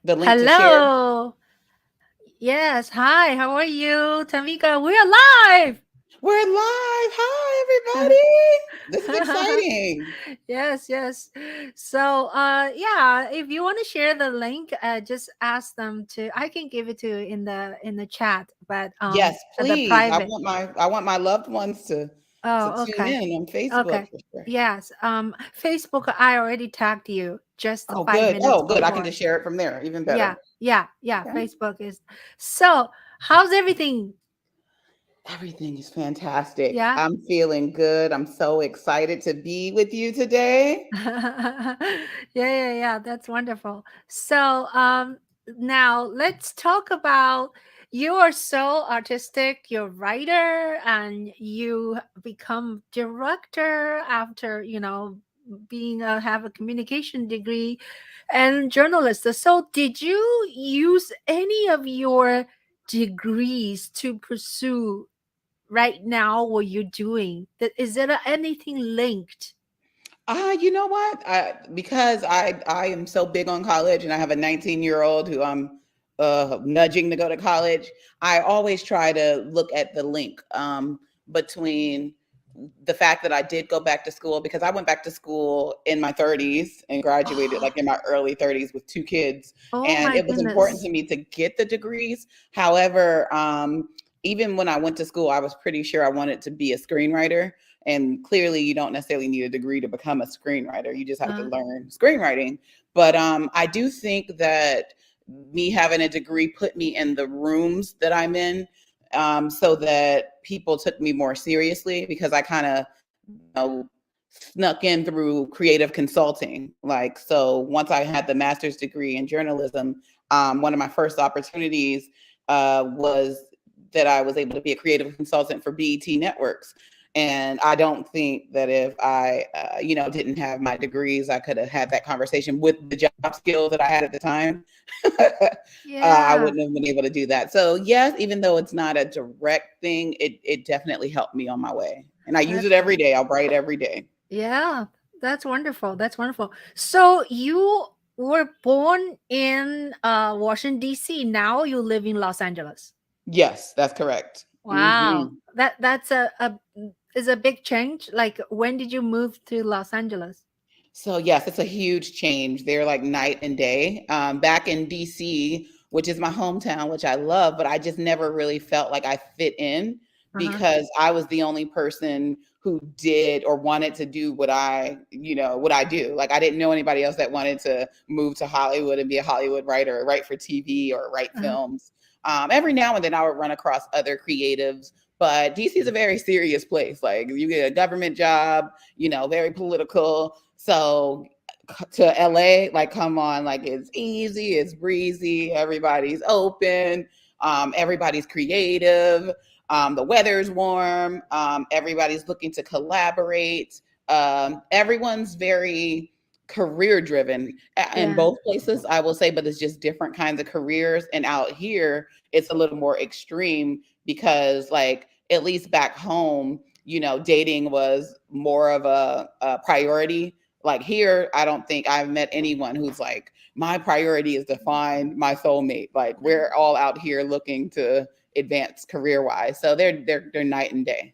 the link to share. Hello. Yes. Hi. How are you, Tamika? We're live. We're live. Hi, everybody. This is exciting. Yes. Yes. So, yeah. If you want to share the link, just ask them to. I can give it to you in the chat, but Yes, the please. I private. want my loved ones to Oh, tune okay. in on Facebook Okay. for sure. Yes. Facebook. I already tagged you just Oh, five good. minutes Oh, good. I can before. just share it from there. Even Yeah. better. Yeah. Yeah. Okay. Facebook is. So, how's everything? Everything is fantastic. Yeah. I'm feeling good. I'm so excited to be with you today. Yeah. That's wonderful. So, now let's talk about you are so artistic, you're a writer, and you become director after, being have a communication degree and journalist. So, did you use any of your degrees to pursue right now what you're doing? Is there anything linked? You know what? Because I am so big on college, and I have a 19-year-old who I'm nudging to go to college. I always try to look at the link between the fact that I did go back to school, because I went back to school in my 30s and graduated like in my early 30s with two kids, Oh and my it was important goodness. to me to get the degrees. However, even when I went to school, I was pretty sure I wanted to be a screenwriter. And clearly, you don't necessarily need a degree to become a screenwriter. You just have to Uh, learn screenwriting. But I do think that me having a degree put me in the rooms that I'm in, so that people took me more seriously, because I kind of, snuck in through creative consulting. Like, so once I had the master's degree in journalism, one of my first opportunities was that I was able to be a creative consultant for BET Networks. And I don't think that if I, didn't have my degrees, I could have had that conversation with the job skills that I had at the time. I yeah. wouldn't have been able to do that. So yes, even though it's not a direct thing, it definitely helped me on my way. And I use That, it every day. I'll write every day. yeah. That's wonderful. That's wonderful. So you were born in Washington D.C. Now you live in Los Angeles. Yes, that's correct. Wow. Hmm. That's a is a big change. Like when did you move to Los Angeles? So yes, it's a huge change. They're like night and day. Back in DC, which is my hometown, which I love, but I just never really felt like I fit in, Uh-huh. because I was the only person who did or wanted to do what I do. Like, I didn't know anybody else that wanted to move to Hollywood and be a Hollywood writer, or write for TV or write Uh-huh. films. Every now and then I would run across other creatives, but DC is a very serious place. Like, you get a government job, very political. So to LA, like, come on, like, it's easy, it's breezy, everybody's open, everybody's creative, the weather's warm, everybody's looking to collaborate, everyone's very career driven in Yeah. both places, I will say, but it's just different kinds of careers. And out here, it's a little more extreme, because, like, at least back home, dating was more of a priority. Like, here, I don't think I've met anyone who's like, my priority is to find my soulmate. Like, we're all out here looking to advance career wise. So they're night and day.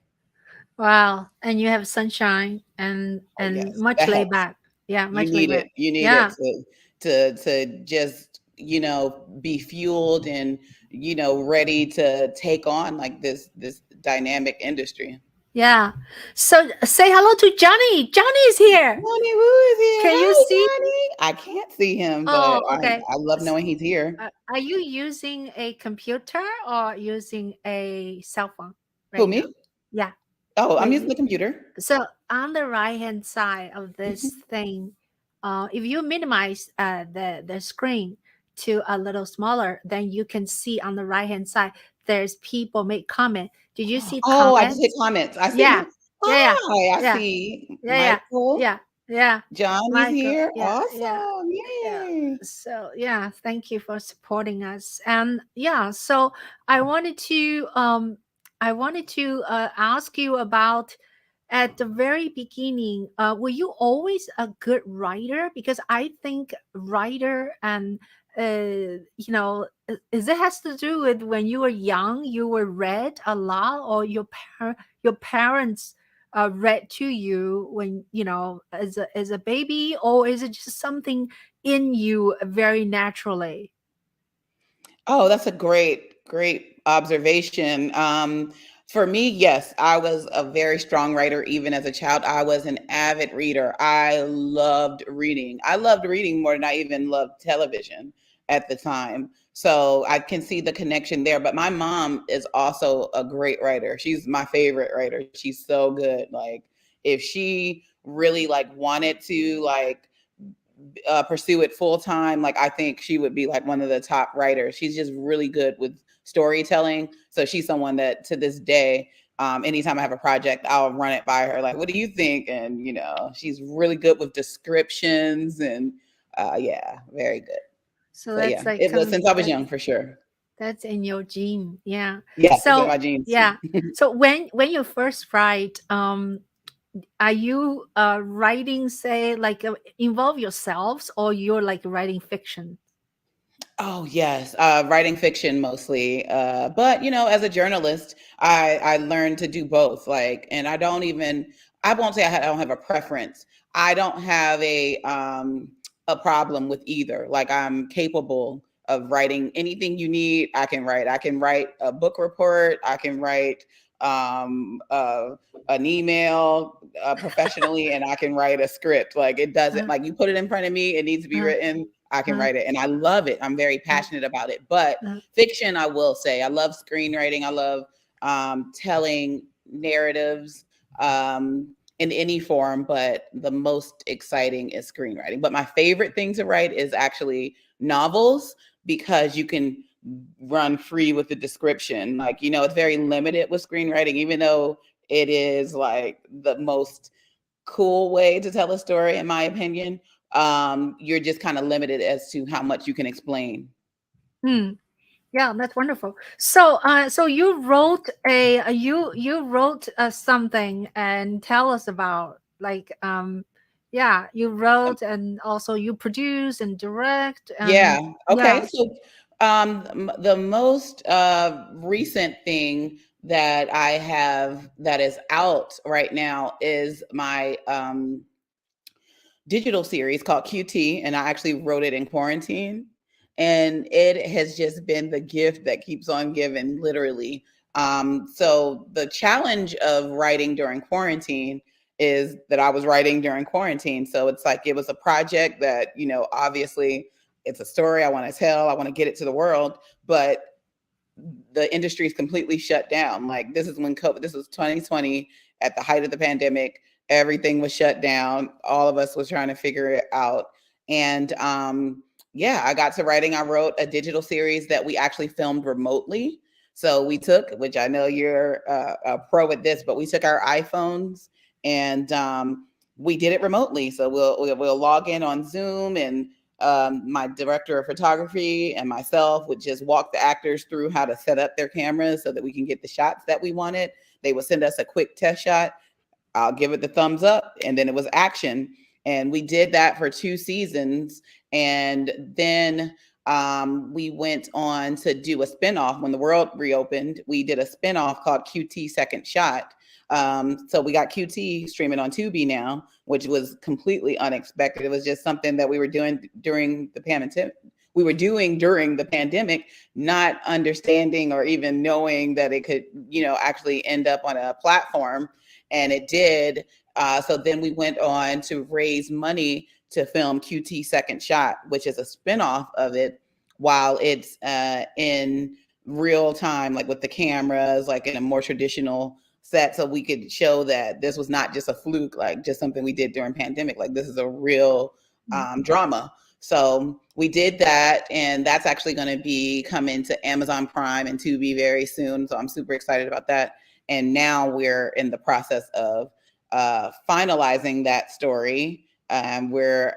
Wow. And you have sunshine Oh and yes, much that laid helps. back. Yeah, You much laid need it. back. You need it Yeah. to just, be fueled and, ready to take on, like, this dynamic industry. Yeah. So say hello to Johnny. Johnny is here. Johnny, who is here? Can you Hi, see? Johnny. I can't see him, but Oh, I okay. I love knowing he's here. Are you using a computer or using a cell phone Who, right now? me? Yeah. Oh, I'm using The, the computer. so on the right hand side of this Mhm. thing, if you minimize the screen to a little smaller, then you can see on the right hand side there's people make comment. Did you see Oh, I just hit comments? comments. I see Yeah. them. Yeah. Hi, I Yeah. see Yeah. Yeah. Michael. Yeah. Yeah. Johnny's Michael. here. Yeah. Yeah. Awesome. Yeah. Yay. So yeah, thank you for supporting us. And yeah, so I wanted to um I wanted to ask you about at the very beginning, were you always a good writer? Because I think writer and is it has to do with when you were young, you were read a lot, or your parents read to you when as a baby, or is it just something in you very naturally? Oh, that's a great observation. For me, yes, I was a very strong writer even as a child. I was an avid reader. I loved reading. I loved reading more than I even loved television at the time. So I can see the connection there. But my mom is also a great writer. She's my favorite writer. She's so good. Like if she really like wanted to pursue it full time, like I think she would be like one of the top writers. She's just really good with storytelling. So she's someone that to this day, anytime I have a project, I'll run it by her. Like, what do you think? And she's really good with descriptions and yeah, very good. So So yeah, that's like it was come since I was that young for sure. that's in your gene. Yeah. Yes, it's in So my genes too. yeah. So when you first write, are you writing, say, like involve yourselves, or you're like writing fiction? Oh yes, writing fiction mostly. But as a journalist, I learned to do both. Like, and I won't say I don't have a preference. I don't have a problem with either. Like, I'm capable of writing anything you need. I can write. I can write a book report. I can write um, uh, an email professionally, and I can write a script. Like, it doesn't, Uh, like, you put it in front of me, it needs to be uh, written, I can uh, write it, and I love it. I'm very uh, passionate about it. But uh. fiction, I will say, I love screenwriting. I love telling narratives in any form, but the most exciting is screenwriting. But my favorite thing to write is actually novels, because you can run free with the description. Like, it's very limited with screenwriting, even though it is like the most cool way to tell a story, in my opinion. You're just kind of limited as to how much you can explain. Hmm. Yeah, that's wonderful. So you wrote you wrote something, and tell us about, like, yeah, you wrote, and also you produce and direct, and Yeah. yeah. Okay. So the most recent thing that I have that is out right now is my digital series called QT, and I actually wrote it in quarantine. And it has just been the gift that keeps on giving, literally. So the challenge of writing during quarantine is that I was writing during quarantine. So it's like it was a project that, obviously it's a story I want to tell, I want to get it to the world, but the industry is completely shut down. Like, this is when COVID, this was 2020 at the height of the pandemic. Everything was shut down. All of us was trying to figure it out. And yeah, I got to writing. I wrote a digital series that we actually filmed remotely. So we took, which I know you're a pro at this, but we took our iPhones and we did it remotely. So we'll log in on Zoom, and my director of photography and myself would just walk the actors through how to set up their cameras so that we can get the shots that we wanted. They would send us a quick test shot. I'll give it the thumbs up, and then it was action. And we did that for 2 seasons. And then we went on to do a spinoff when the world reopened. We did a spinoff called QT Second Shot. So we got QT streaming on Tubi now, which was completely unexpected. It was just something that we were doing during the pandemic. We were doing during the pandemic, not understanding or even knowing that it could, actually end up on a platform, and it did. So then we went on to raise money to film QT Second Shot, which is a spinoff of it, while it's in real time, like with the cameras, like in a more traditional set, so we could show that this was not just a fluke, like just something we did during pandemic. Like, this is a real drama. So we did that, and that's actually going to be coming to Amazon Prime and Tubi very soon. So I'm super excited about that. And now we're in the process of finalizing that story. We're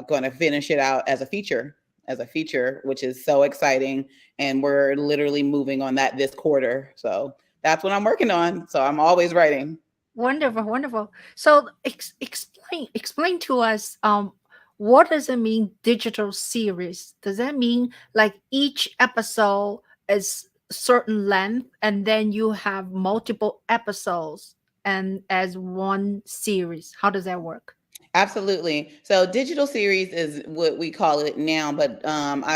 going to finish it out as a feature, which is so exciting. And we're literally moving on that this quarter. So that's what I'm working on. So I'm always writing. Wonderful, wonderful. So explain to us what does it mean digital series? Does that mean like each episode is certain length and then you have multiple episodes and as one series? How does that work? Absolutely. So digital series is what we call it now, but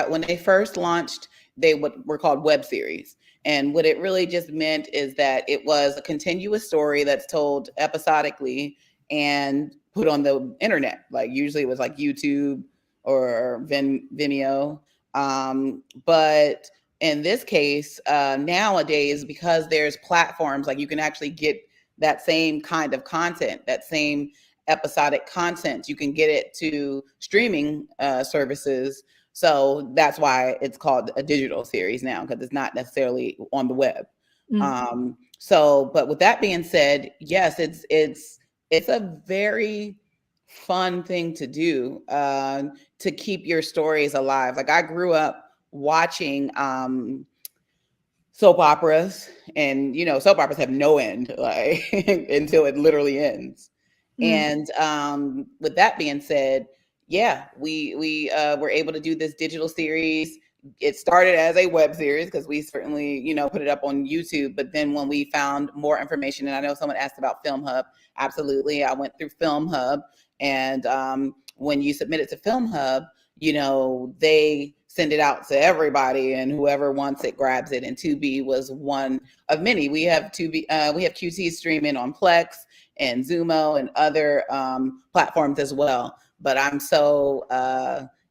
when they first launched, were called web series. And what it really just meant is that it was a continuous story that's told episodically and put on the internet. Like usually it was like YouTube or Vimeo. But in this case, nowadays, because there's platforms, like you can actually get that same kind of content, that same episodic content. You can get it to streaming services. So that's why it's called a digital series now, because it's not necessarily on the web. Mm. But with that being said, yes, it's a very fun thing to do to keep your stories alive. Like I grew up watching soap operas, and soap operas have no end, like until it literally ends. Mm. And with that being said, yeah, we were able to do this digital series. It started as a web series because we certainly put it up on YouTube. But then when we found more information, and I know someone asked about Film Hub, absolutely, I went through Film Hub, and when you submit it to Film Hub, they send it out to everybody, and whoever wants it grabs it. And Tubi was one of many. We have Tubi, we have QT streaming on Plex and Zumo and other platforms as well. But I'm so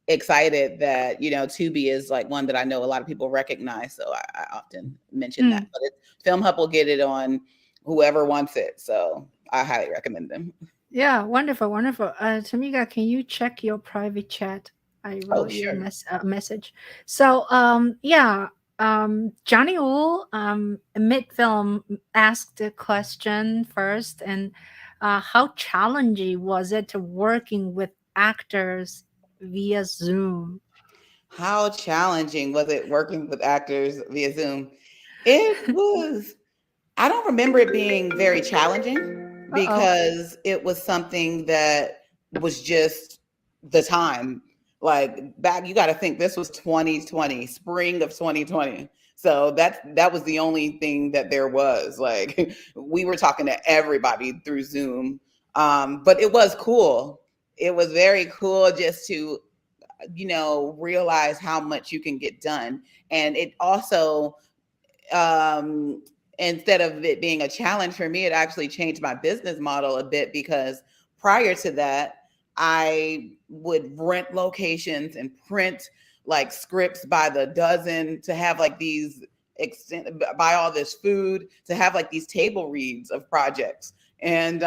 excited that Tubi is like one that I know a lot of people recognize. So I often mention that. Mm. But Film Hub will get it on whoever wants it. So I highly recommend them. Yeah, wonderful, wonderful. Tamieka, can you check your private chat? I Oh, wrote you a sure. message. So, yeah, Johnny Wu, mid film, asked the question first, and how challenging was it working with actors via Zoom? How challenging was it working with actors via Zoom? It was, I don't remember it being very challenging Uh-oh. because it was something that was just the time. Like back, you got to think this was 2020, spring of 2020. So that was the only thing that there was. Like we were talking to everybody through Zoom. But it was cool. It was very cool just to realize how much you can get done. And it also, instead of it being a challenge for me, it actually changed my business model a bit, because prior to that, I would rent locations and print like scripts by the dozen to have like these buy all this food to have like these table reads of projects. And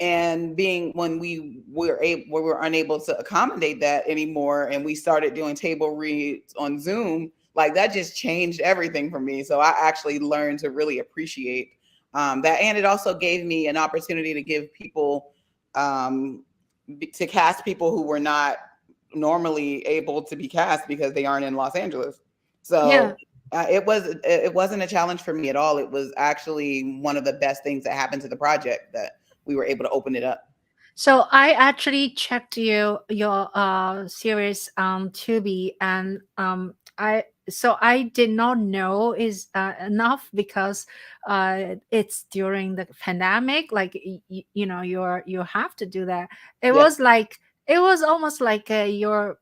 and being when we were unable to accommodate that anymore, and we started doing table reads on Zoom, like that just changed everything for me. So I actually learned to really appreciate that, and it also gave me an opportunity to give people to cast people who were not normally able to be cast because they aren't in Los Angeles. Yeah. So it wasn't a challenge for me at all. It was actually one of the best things that happened to the project, that we were able to open it up. So I actually checked your series on Tubi, and I did not know is enough because it's during the pandemic. Like you have to do that. It Yes. was like it was almost like your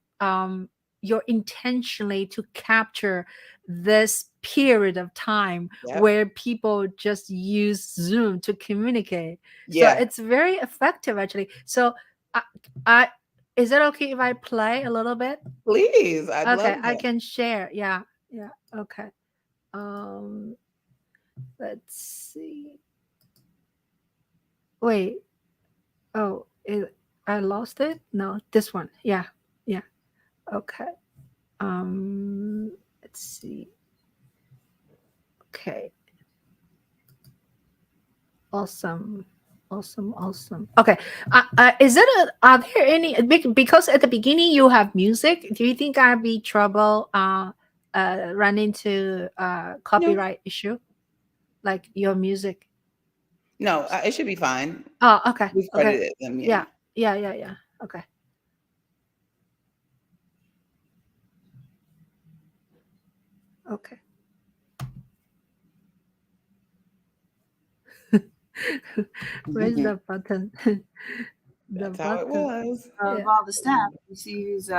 intentionally to capture this period of time Yep. where people just use Zoom to communicate. So Yeah. it's very effective actually. So I, I is it okay if I play a little bit? Please. I'd Okay, love I that. can share. Yeah, yeah. Okay. Um, let's see. Wait. Oh, I lost it. No, this one. Yeah, yeah. Okay. Let's see. Okay. Awesome. Awesome. Awesome. Okay. Is it are there any because at the beginning you have music? Do you think I'd be trouble run into No. copyright issue like your music? No, it should be fine. Oh, okay. We've Okay. credited them, yeah. Yeah. Yeah. Yeah. Yeah. Okay. Okay. Where's the button? The That's how it button. was. Of Yeah. all the staff, you see who's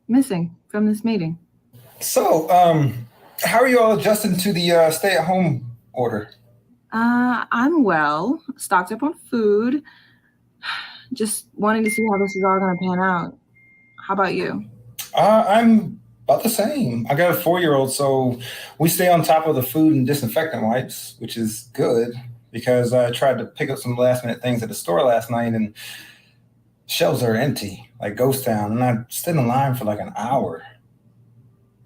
missing from this meeting. So, how are you all adjusting to the stay-at-home order? I'm well, stocked up on food. Just wanting to see how this is all going to pan out. How about you? I'm about the same. I got a 4-year-old, so we stay on top of the food and disinfectant wipes, which is good because I tried to pick up some last-minute things at the store last night, and shelves are empty, like ghost town, and I stood in line for like an hour.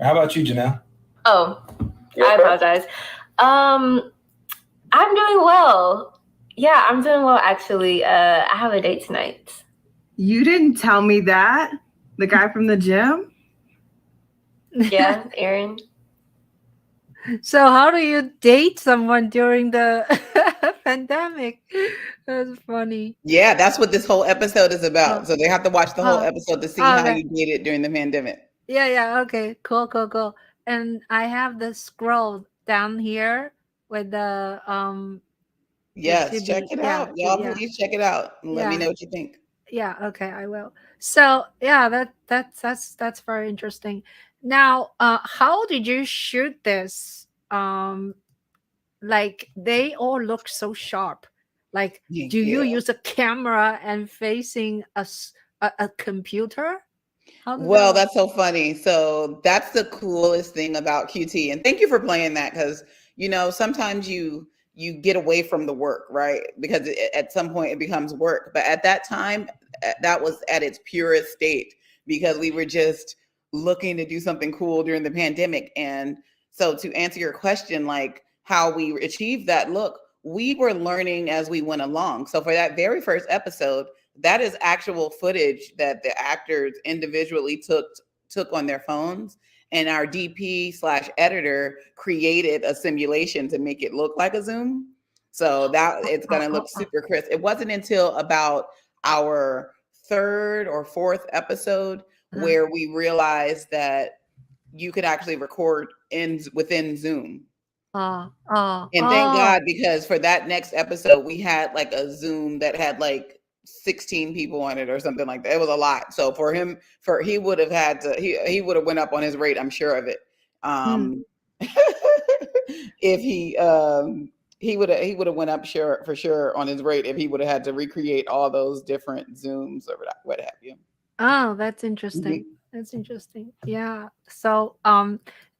How about you, Janelle? Oh, I apologize. I'm doing well. Yeah, I'm doing well, actually. I have a date tonight. You didn't tell me that. The guy from the gym? Yeah, Aaron. So how do you date someone during the pandemic? That's funny. Yeah, that's what this whole episode is about. Oh. So they have to watch the whole Oh. episode to see Oh, how okay. you dated during the pandemic. Yeah, yeah. Okay. Cool, cool, cool. And I have the scroll down here with the Yes, to check be- it yeah, out. Y'all yeah. please check it out and let me Yeah. know what you think. Yeah, okay, I will. So yeah, that's very interesting. Now, how did you shoot this? Like they all look so sharp. Like, Thank do you you. use a camera and facing a computer? How does Well, that that's so funny. So that's the coolest thing about QT. And thank you for playing that because sometimes you get away from the work, right? Because at some point it becomes work. But at that time, that was at its purest state because we were just looking to do something cool during the pandemic. And so to answer your question, like how we achieved that look, we were learning as we went along. So for that very first episode, that is actual footage that the actors individually took on their phones, and our DP/editor created a simulation to make it look like a Zoom. So that it's going to look super crisp. It wasn't until about our third or fourth episode where we realized that you could actually record within Zoom. And thank God, because for that next episode, we had like a Zoom that had like 16 people on it or something like that. It was a lot. So for him, he would have had to, he would have went up on his rate, I'm sure of it. If he would have went up for sure on his rate if he would have had to recreate all those different Zooms or what have you. Oh, that's interesting. That's interesting. Yeah. So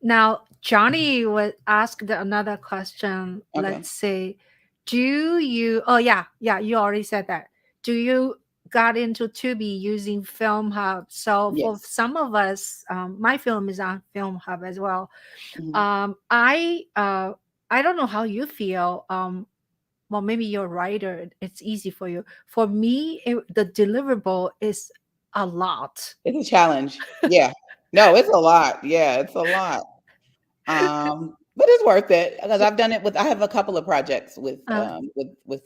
now Johnny would ask another question. Okay. Let's say, do you you already said that. Do you got into Tubi using Film Hub? So for Yes. some of us, my film is on Film Hub as well. Mhm. I don't know how you feel. Well, maybe you're a writer. It's easy for you. For me, the deliverable is a lot. It's a challenge. Yeah. No, it's a lot. Yeah, it's a lot. But it's worth it because I've done it I have a couple of projects with Film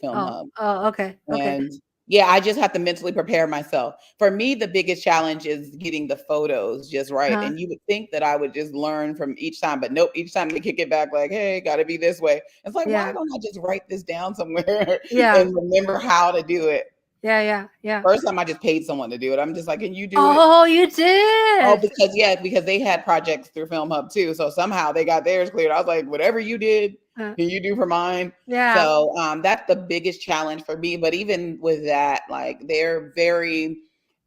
Hub. Oh, okay. Okay. And yeah, I just have to mentally prepare myself. For me, the biggest challenge is getting the photos just right. And you would think that I would just learn from each time, but nope, each time they kick it back like, hey, gotta be this way. It's like, why don't I just write this down somewhere and remember how to do it? Yeah. First time I just paid someone to do it. I'm just like, can you do it? Oh, you did? Oh, because they had projects through Film Hub too. So somehow they got theirs cleared. I was like, whatever you did, can you do for mine? Yeah. So that's the biggest challenge for me. But even with that, like they're very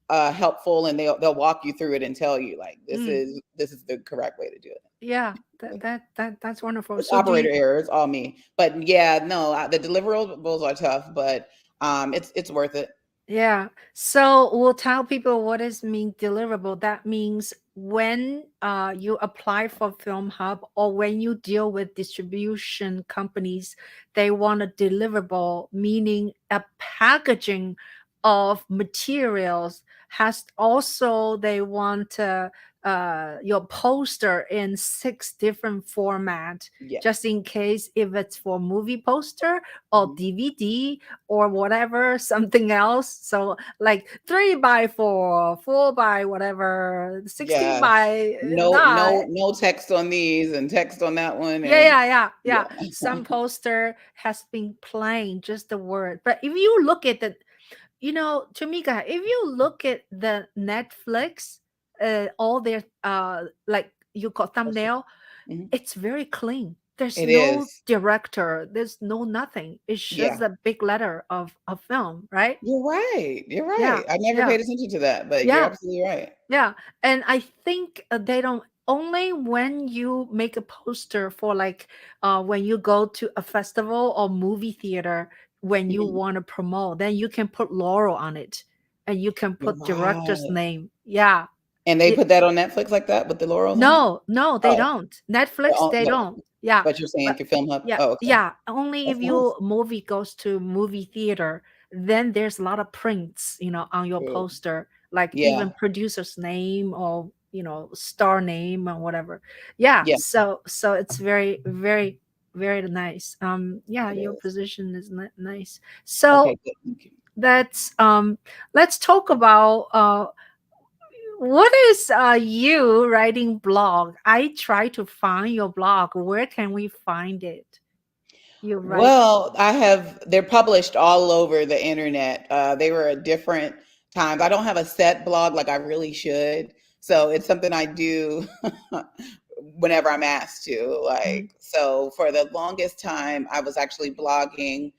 helpful and they'll walk you through it and tell you like this is the correct way to do it. Yeah, that's wonderful. It's operator error, it's all me. But yeah, no, the deliverables are tough, but it's worth it. Yeah. So we'll tell people what does mean deliverable. That means when you apply for Film Hub or when you deal with distribution companies, they want a deliverable, meaning a packaging of materials has also they want your poster in 6 different format, Yeah. just in case if it's for movie poster or DVD or whatever, something else. So like 3x4, 4x whatever, 16 Yes. by No 9. text on these and text on that one. Yeah. Yeah. Some poster has been plain, just the word. But if you look at the, Tamieka, if you look at the Netflix, all their like you call thumbnail, Mhm. it's very clean. There's It no is. director. There's no nothing. It's just Yeah. a big letter of film, right? You're right. You're Yeah, right. I never yeah, paid attention to that, but you're yeah, absolutely right. yeah. And I think they don't only when you make a poster for like when you go to a festival or movie theater when you Mhm. want to promote, then you can put Laurel on it and you can You're put director's right. name. Yeah. And they put that on Netflix like that with the laurels on it? No, they Oh, don't. Netflix, they but don't. Yeah. you're saying But through Film Hub? yeah, Oh, okay. yeah. Only That's if nice. your movie goes to movie theater, then there's a lot of prints, on your True. poster, like Yeah. even producer's name or star name or whatever. Yeah. Yeah, So it's very, very, very nice. Yeah, it your is. position is nice. Okay, So good. Thank you. let's talk about what is you writing blog? I try to find your blog. Where can we find it? You write. Well, they're published all over the internet. They were at different times. I don't have a set blog like I really should. So it's something I do whenever I'm asked to. So for the longest time, I was actually blogging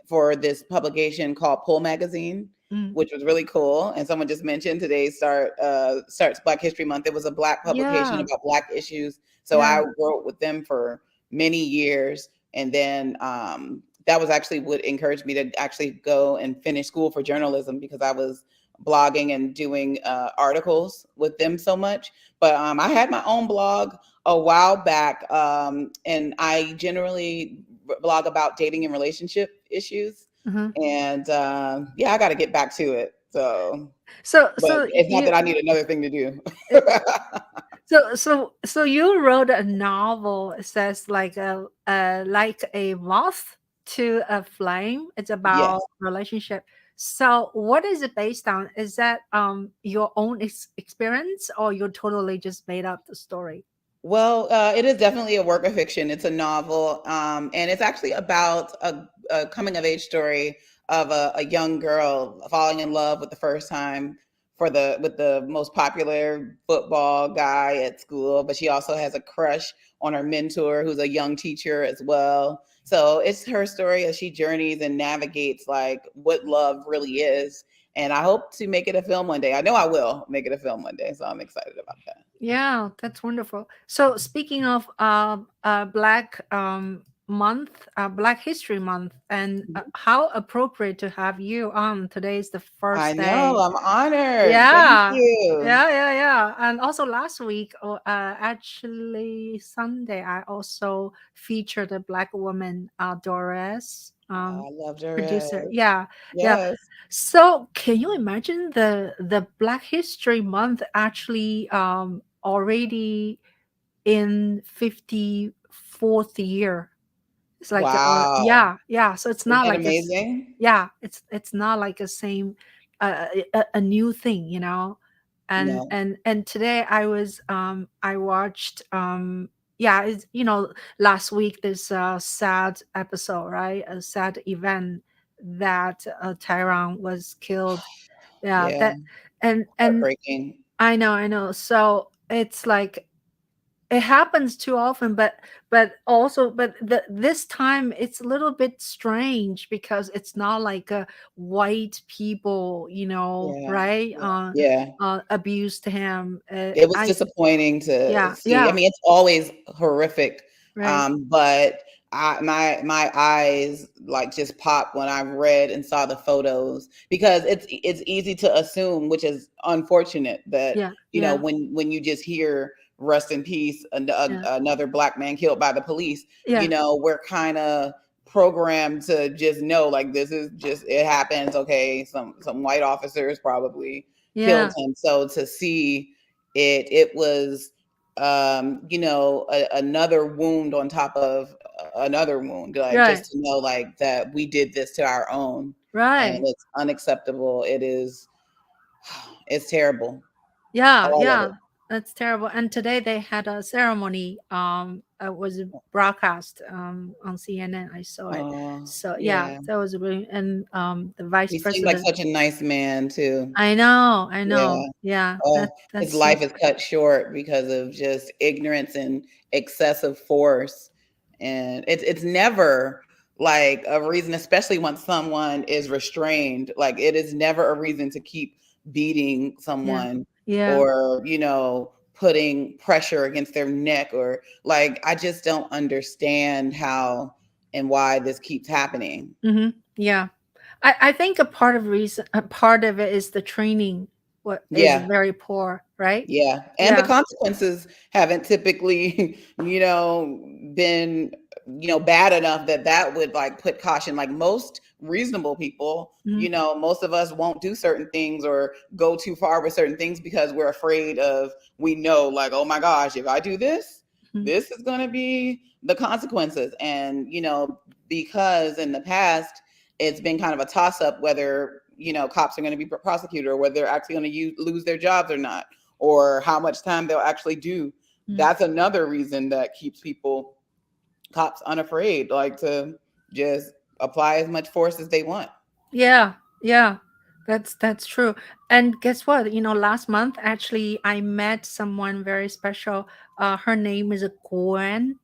for this publication called Pull Magazine, Mm. which was really cool. And someone just mentioned today starts Black History Month. It was a Black publication Yeah, about Black issues. So yeah, I wrote with them for many years. And then that was actually what encouraged me to actually go and finish school for journalism because I was blogging and doing articles with them so much. But I had my own blog a while back, and I generally blog about dating and relationship issues. mhm. And yeah, I got to get back to it. So, So but so it's not you that I need another thing to do. so you wrote a novel. It says like a moth to a flame. It's Yes. about relationship. So what is it based on? Is that your own experience or you totally just made up the story? Well, it is definitely a work of fiction. It's a novel, and it's actually about a coming of age story of a young girl falling in love with the first time with the most popular football guy at school, but she also has a crush on her mentor, who's a young teacher as well. So it's her story as she journeys and navigates like what love really is. And I hope to make it a film one day. I know I will make it a film one day, so I'm excited about that. Yeah, that's wonderful. So speaking of Black month, Black History Month, and how appropriate to have you on. Today's the I first know, day. I'm honored. Thank Yeah, you. yeah. And also last week, actually Sunday, I also featured a Black woman, Doris, I loved her. producer. Yeah. Yes. So can you imagine the Black History Month actually already in 54th year? It's like Wow. yeah. So it's Isn't not that like amazing? it's not like a same a new thing, and No. and today I watched yeah, it's, last week this sad episode, right? A sad event that Tyrone was killed. Yeah, Yeah. that and Heartbreaking. I know. So it's like it happens too often, but this time it's a little bit strange because it's not like a white people, Yeah. right? Yeah. Abused him. It was I disappointing to Yeah, see. I yeah, mean, it's always horrific. right. But my eyes like just popped when I read and saw the photos because it's easy to assume, which is unfortunate that, Yeah, yeah, when you just hear rest in peace, yeah, another Black man killed by the police, yeah, we're kind of programmed to just know like this is just it happens. Okay, some white officers probably Yeah. him. So to see it was, another wound on top of another wound, like Right. just to know like that we did this to our own, and Right. it's unacceptable. It's terrible. Yeah. All of Yeah. it. That's terrible. And today they had a ceremony. It was broadcast on CNN. I saw it. Oh, So yeah, yeah. that was really, and the vice He seemed like president. such a nice man too. I know. I know. Yeah. Yeah. Oh, his That's so. life is cut short because of just ignorance and excessive force. And it's never like a reason, especially when someone is restrained. Like it is never a reason to keep beating Yeah. someone Yeah. or, putting pressure against their neck, or like I just don't understand how and why this keeps happening. Yeah. I think a part of it is the training. What is Yeah. very poor, right? Yeah. And the Yeah. consequences haven't typically, been, bad enough that that would like put caution. Like most reasonable people, Mhm. most of us won't do certain things or go too far with certain things because we're afraid of, we know like, oh my gosh, if I do this, Mhm. this is going to be the consequences. And, because in the past, it's been kind of a toss up whether, cops are going to be prosecuted or whether they're actually going to lose their jobs or not, or how much time they'll actually do. That's another reason that keeps cops unafraid, like to just apply as much force as they want. Yeah, yeah, that's true. And guess what? Last month actually I met someone very special. Her name is Gwen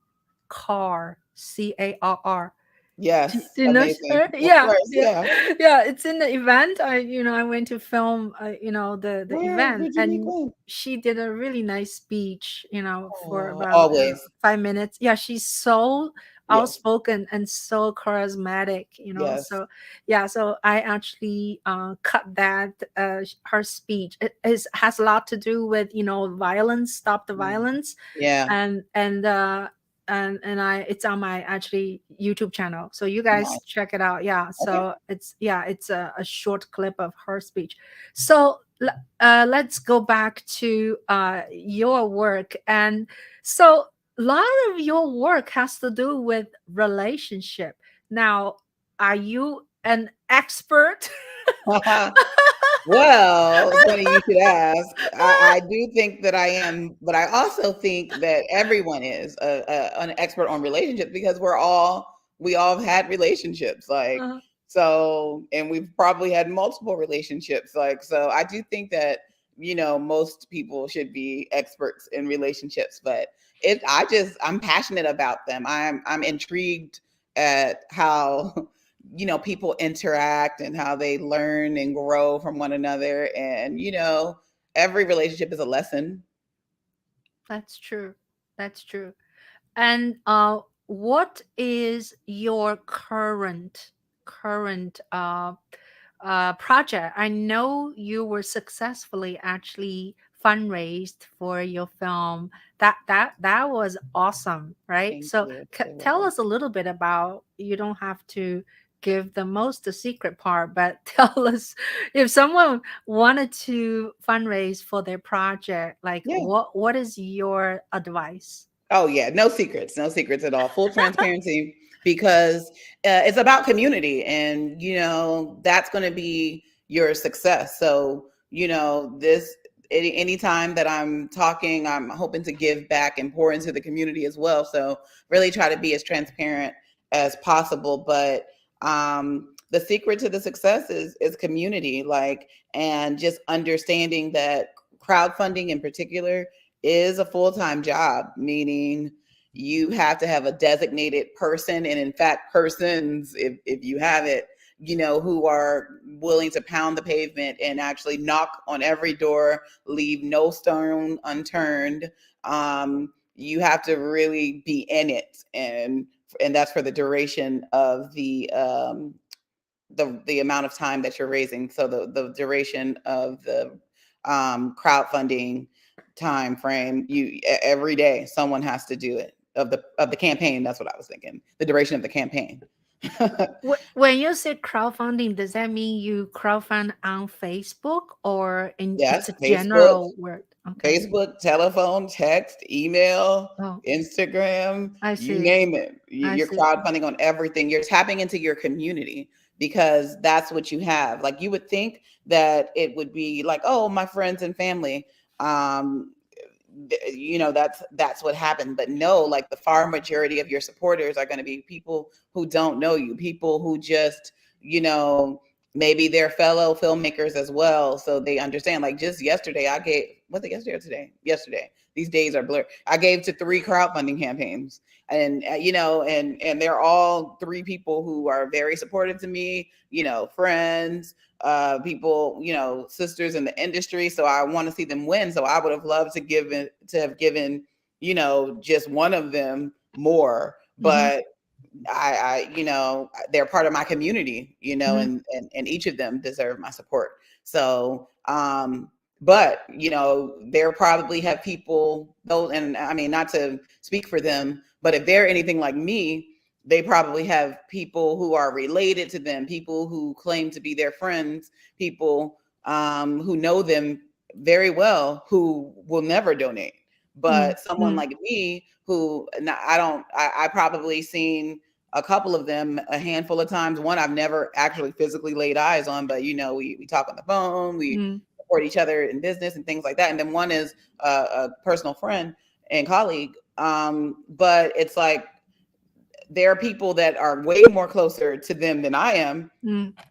Carr, Carr. Do Yes, you know amazing. her? Of Yeah, course, yeah, yeah. yeah. It's in the event. I went to film, the Where event, did you meet and Gwen? she did a really nice speech, for Oh, about always. 5 minutes. Yeah, she's so Yes, outspoken and so charismatic. yes. So yeah, so I actually cut that her speech. Has a lot to do with violence, stop the Mm. violence, Yeah, and I it's on my actually YouTube channel. So you guys nice. check it out. Yeah. Okay. So it's a short clip of her speech. So let's go back to your work. And so a lot of your work has to do with relationship. Now, are you an expert? Well, it's funny you should ask. I do think that I am, but I also think that everyone is an expert on relationships because we all have had relationships, like Uh, so, and we've probably had multiple relationships, like so. I do think that most people should be experts in relationships, but I'm passionate about them. I'm intrigued at how people interact and how they learn and grow from one another, and every relationship is a lesson. that's true. That's true. And what is your current project? I know you were successfully actually fundraised for your film. That was awesome, right? Thank So you. It tell was. us a little bit about. You don't have to give the secret part, but tell us if someone wanted to fundraise for their project, like Yeah. what is your advice? Oh yeah, no secrets, no secrets at all. Full transparency, because it's about community, and that's going to be your success. So this anytime that I'm talking, I'm hoping to give back and pour into the community as well. So really try to be as transparent as possible. But the secret to the success is community, like, and just understanding that crowdfunding in particular is a full-time job, meaning you have to have a designated person, and in fact persons, if you have it, who are willing to pound the pavement and actually knock on every door, leave no stone unturned. You have to really be in it, and that's for the duration of the amount of time that you're raising. So the duration of the crowdfunding time frame, every day someone has to do it, of the campaign. That's what I was thinking. The duration of the campaign. When you say crowdfunding, does that mean you crowdfund on Facebook or it's Yes, a Facebook, general word? Okay. Facebook, telephone, text, email, Oh, Instagram, I you see. name it. I You're see. crowdfunding on everything. You're tapping into your community because that's what you have. Like you would think that it would be like, oh, my friends and family. Um, that's what happened, but no, like the far majority of your supporters are going to be people who don't know you, people who just maybe they're fellow filmmakers as well, so they understand. Like just yesterday I gave, was it yesterday or today? Yesterday. These days are blurred. I gave to 3 crowdfunding campaigns, and and they're all 3 people who are very supportive to me, friends, people, sisters in the industry. So I want to see them win. So I would have loved to have given, just one of them more, but they're part of my community, and each of them deserve my support. So, but there probably have people those, and I mean, not to speak for them, but if they're anything like me, they probably have people who are related to them, people who claim to be their friends, people who know them very well, who will never donate. But someone like me, who I probably seen a couple of them a handful of times. One I've never actually physically laid eyes on, but we talk on the phone, we support each other in business and things like that. And then one is a personal friend and colleague. But it's like there are people that are way more closer to them than I am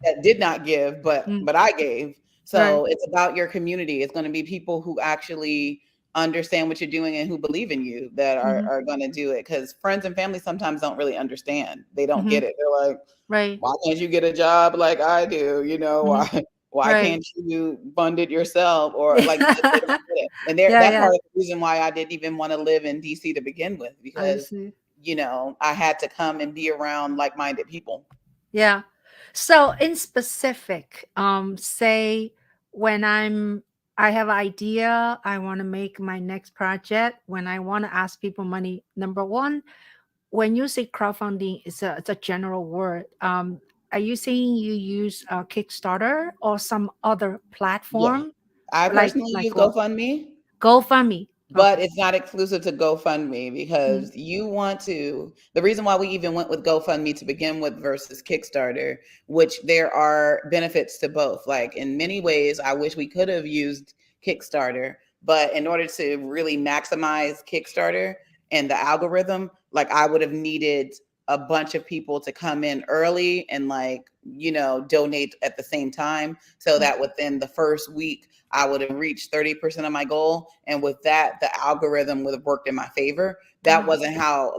that did not give, but I gave. So Right. it's about your community. It's going to be people who actually understand what you're doing and who believe in you that are going to do it. Because friends and family sometimes don't really understand. They don't get it. They're like, Right. why can't you get a job like I do? Why Right. can't you fund it yourself? Or like they don't get it. And Yeah, that's yeah. part of the reason why I didn't even want to live in DC to begin with, I because see. I had to come and be around like-minded people. Yeah. So in specific, say when I have an idea, I want to make my next project, when I want to ask people money, number one, when you say crowdfunding, it's a general word. Are you saying you use Kickstarter or some other Yeah. platform I like personally use what? GoFundMe. GoFundMe? But Okay. it's not exclusive to GoFundMe, Mm, because the reason why we even went with GoFundMe to begin with versus Kickstarter, which there are benefits to both. Like in many ways, I wish we could have used Kickstarter, but in order to really maximize Kickstarter and the algorithm, like I would have needed a bunch of people to come in early and donate at the same time, so that within the first week I would have reached 30% of my goal. And with that, the algorithm would have worked in my favor. That wasn't how,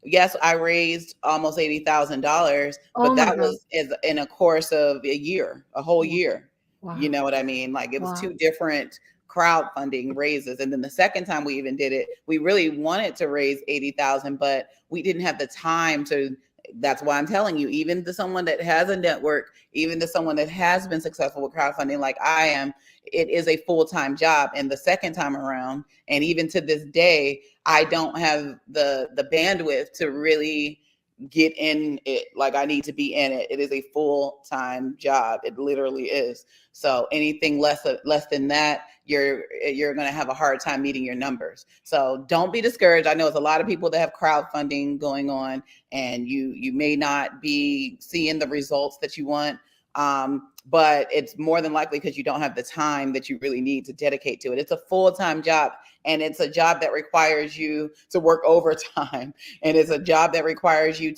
yes, I raised almost $80,000, Oh but my that God. was in a course of a whole year. You Wow. know what I mean? Like it was Wow. 2 different crowdfunding raises. And then the second time we even did it, we really wanted to raise 80,000, but we didn't have the time to. That's why I'm telling you, even to someone that has a network, even to someone that has been successful with crowdfunding like I am, it is a full-time job. And the second time around, and even to this day, I don't have the bandwidth to really get in it like I need to be in it. It is a full-time job. It literally is. So anything less than that, you're going to have a hard time meeting your numbers. So don't be discouraged. I know it's a lot of people that have crowdfunding going on, and you may not be seeing the results that you want. But it's more than likely because you don't have the time that you really need to dedicate to it. It's a full-time job, and it's a job that requires you to work overtime, and it's a job that requires you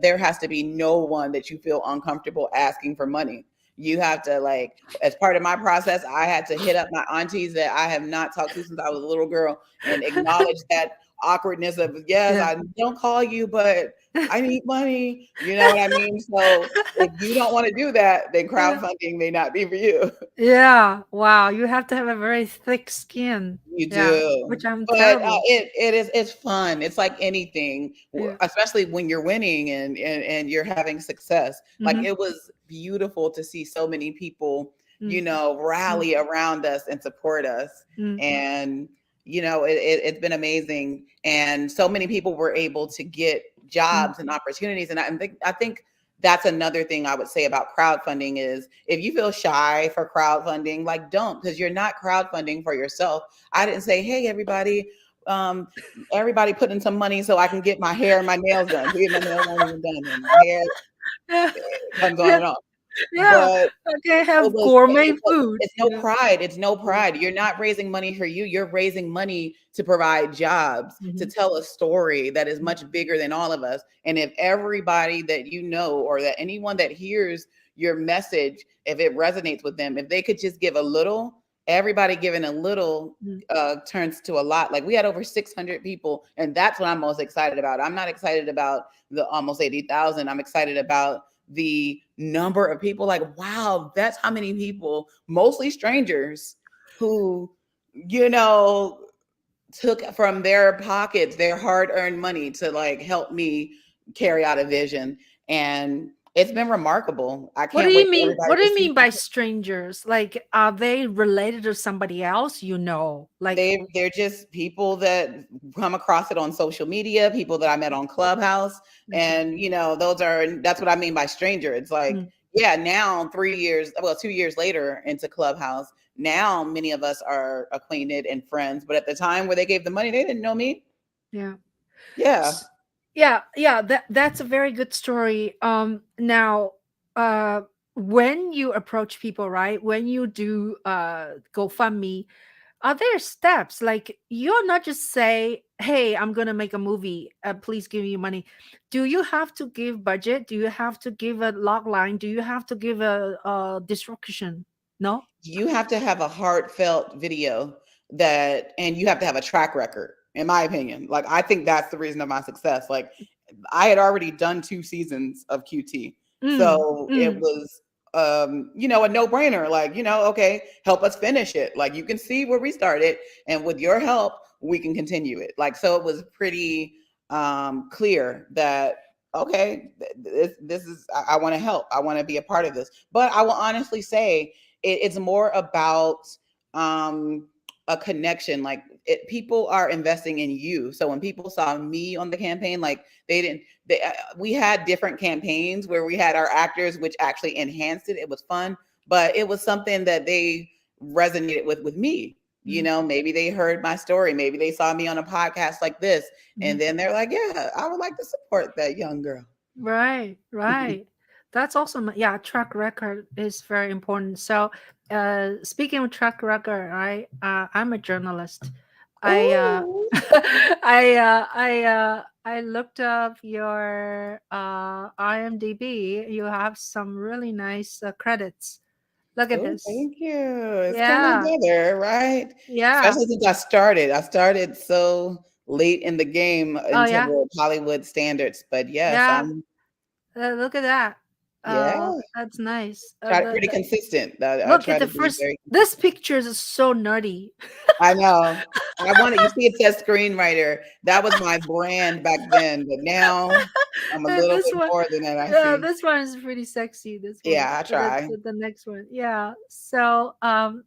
there has to be no one that you feel uncomfortable asking for money. You have to, as part of my process, I had to hit up my aunties that I have not talked to since I was a little girl and acknowledge that awkwardness of, yes, Yeah. I don't call you, but I need money. You know what I mean? So if you don't want to do that, then crowdfunding may not be for you. Yeah. Wow. You have to have a very thick skin. You Yeah. do. Which I'm But terrible. it's fun. It's like anything, Yeah. especially when you're winning and you're having success. Like Mhm. it was beautiful to see so many people, Mm, rally around us and support us. mm, And it's been amazing. And so many people were able to get jobs and opportunities. And I think that's another thing I would say about crowdfunding is if you feel shy for crowdfunding, like don't, because you're not crowdfunding for yourself. I didn't say, hey, everybody put in some money so I can get my hair and my nails done. My nails aren't even done and my hair Yeah. comes on and off. Yeah. But Okay, have gourmet food. it's no pride. It's no pride. You're not raising money for you. You're raising money to provide jobs, to tell a story that is much bigger than all of us. And if everybody that you know, or that anyone that hears your message, if it resonates with them, if they could just give a little, everybody giving a little turns to a lot. Like we had over 600 people, and that's what I'm most excited about. I'm not excited about the almost 80,000. I'm excited about the number of people. Like, wow, that's how many people, mostly strangers, who, took from their pockets, their hard-earned money to like help me carry out a vision. And it's been remarkable. I can't wait for everybody What do to you see mean by strangers? Like, are they related to somebody else? Like they're just people that come across it on social media, people that I met on Clubhouse. And that's what I mean by stranger. It's like, yeah, now 2 years later into Clubhouse, now many of us are acquainted and friends. But at the time where they gave the money, they didn't know me. Yeah. That's a very good story. Now, when you approach people, right? When you do GoFundMe, are there steps? Like you're not just say, hey, I'm gonna make a movie, please give me money. Do you have to give budget? Do you have to give a log line? Do you have to give a description? No, you have to have a heartfelt video and you have to have a track record, in my opinion. Like, I think that's the reason of my success. Like, I had already done 2 seasons of QT. So it was, a no-brainer. Like, okay, help us finish it. Like, you can see where we started, and with your help, we can continue it. Like, so it was pretty clear that, okay, this is, I want to help. I want to be a part of this. But I will honestly say it's more about a connection. Like people are investing in you. So when people saw me on the campaign, like we had different campaigns where we had our actors, which actually enhanced it. It was fun, but it was something that they resonated with me. Maybe they heard my story. Maybe they saw me on a podcast like this. And then they're like, yeah, I would like to support that young girl. Right. That's awesome. Yeah, track record is very important. So, speaking of track record, I'm a journalist. I looked up your IMDb. You have some really nice credits. Look at this. Thank you. It's coming together, right? Yeah. Especially since I started so late in the game into Hollywood standards. But yes, look at that. That's nice. Pretty consistent. Look at the first. This picture is so nerdy. I know. You see, it says screenwriter. That was my brand back then, but now I'm a little bit more than that. I see. This one is pretty sexy. This one. Yeah, I try. The next one. Yeah. So,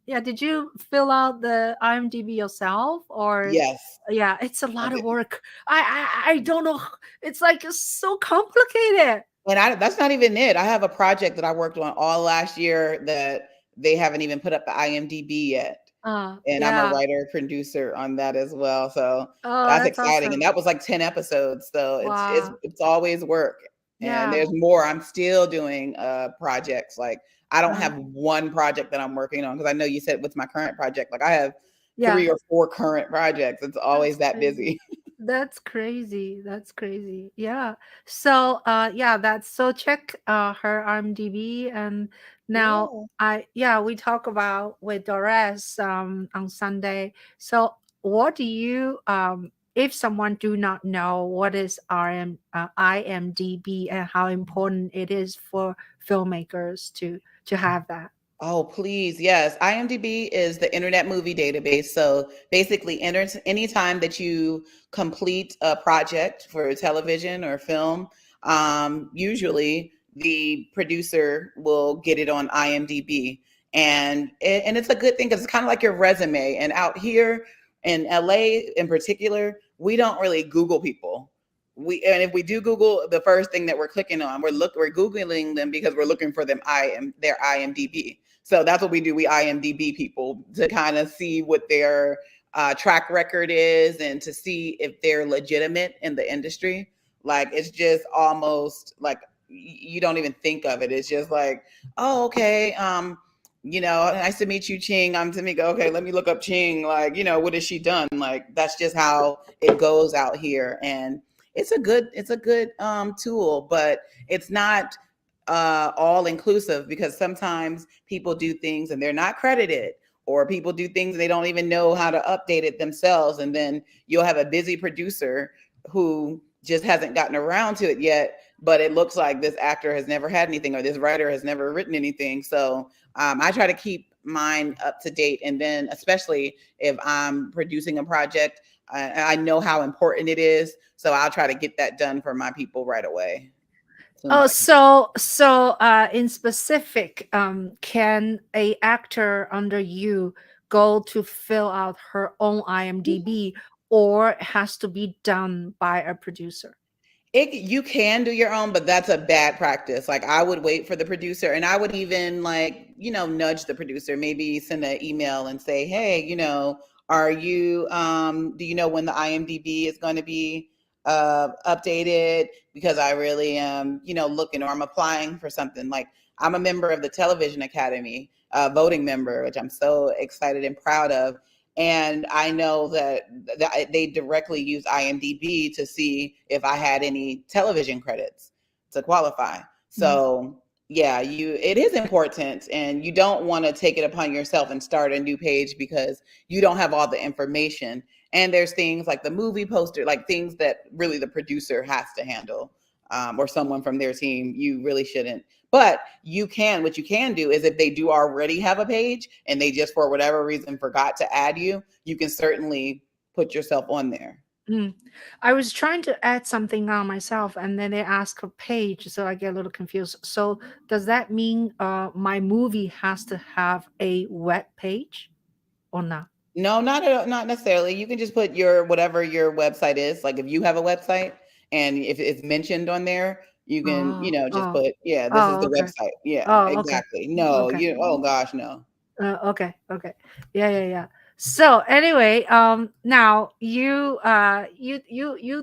did you fill out the IMDb yourself, or? Yes. Yeah, it's a lot of work. I don't know. It's like so complicated. And that's not even it. I have a project that I worked on all last year that they haven't even put up the IMDb yet. And I'm a writer, producer on that as well. So that's exciting. Awesome. And that was like 10 episodes. So it's always work. And there's more. I'm still doing projects. Like I don't have one project that I'm working on, because I know you said what's my current project. Like I have 3 or 4 current projects. It's always that busy. That's crazy. Yeah. So so check her IMDb. And now we talk about with Doris on Sunday. So what do you if someone do not know what is IMDb and how important it is for filmmakers to have that? Oh, please. Yes. IMDb is the Internet Movie Database. So basically, anytime that you complete a project for television or film, usually the producer will get it on IMDb. And it's a good thing, because it's kind of like your resume. And out here in LA in particular, we don't really Google people. and if we do Google, the first thing that we're clicking on, we're Googling them because we're looking for their IMDb. So that's what we do. We IMDb people to kind of see what their track record is and to see if they're legitimate in the industry. Like, it's just almost like you don't even think of it. It's just like, oh, okay. Nice to meet you, Ching. I'm Tamieka. Okay, let me look up Ching. Like, what has she done? Like, that's just how it goes out here. And it's a good tool, but it's not all inclusive, because sometimes people do things and they're not credited, or people do things and they don't even know how to update it themselves. And then you'll have a busy producer who just hasn't gotten around to it yet, but it looks like this actor has never had anything or this writer has never written anything. So I try to keep mine up to date. And then especially if I'm producing a project, I know how important it is. So I'll try to get that done for my people right away. Oh, so in specific, can a actor under you go to fill out her own IMDb, or it has to be done by a producer? You can do your own, but that's a bad practice. Like, I would wait for the producer, and I would even nudge the producer, maybe send an email and say, hey, are you, do you know when the IMDb is going to be updated? Because I really am, looking, or I'm applying for something. Like, I'm a member of the Television Academy, voting member, which I'm so excited and proud of. And I know that they directly use IMDb to see if I had any television credits to qualify. So yeah, it is important, and you don't want to take it upon yourself and start a new page because you don't have all the information. And there's things like the movie poster, like things that really the producer has to handle, or someone from their team. You really shouldn't. But what you can do is, if they do already have a page and they just for whatever reason forgot to add you, you can certainly put yourself on there. I was trying to add something on myself, and then they ask a page, so I get a little confused. So does that mean my movie has to have a web page or not? No, not necessarily. You can just put whatever your website is. Like, if you have a website and if it's mentioned on there, you can, just put, this is the website. Yeah, exactly. Okay. No, Okay. oh gosh, no. Okay. Yeah. So anyway, now you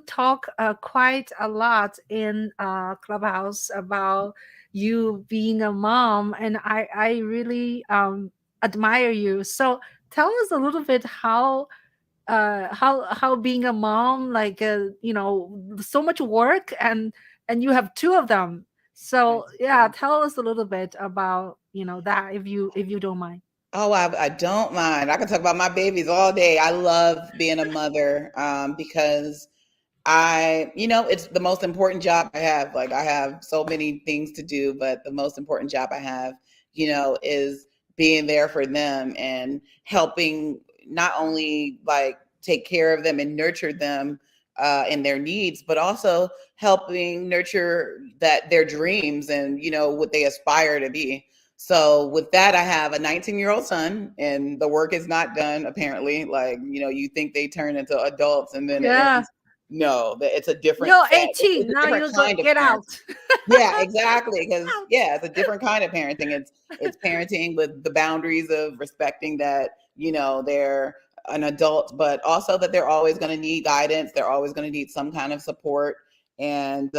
talk quite a lot in Clubhouse about you being a mom, and I really admire you. So tell us a little bit how being a mom, like so much work, and you have two of them. So yeah, tell us a little bit about that, if you don't mind. Oh, I don't mind. I can talk about my babies all day. I love being a mother, because it's the most important job I have. Like, I have so many things to do, but the most important job I have, is being there for them and helping not only like take care of them and nurture them in their needs, but also helping nurture their dreams and, what they aspire to be. So with that, I have a 19-year-old son, and the work is not done, apparently. Like, you think they turn into adults, and then no, it's a different. You're 18 now. You get out. Yeah, exactly. Because it's a different kind of parenting. It's parenting with the boundaries of respecting that they're an adult, but also that they're always going to need guidance. They're always going to need some kind of support, and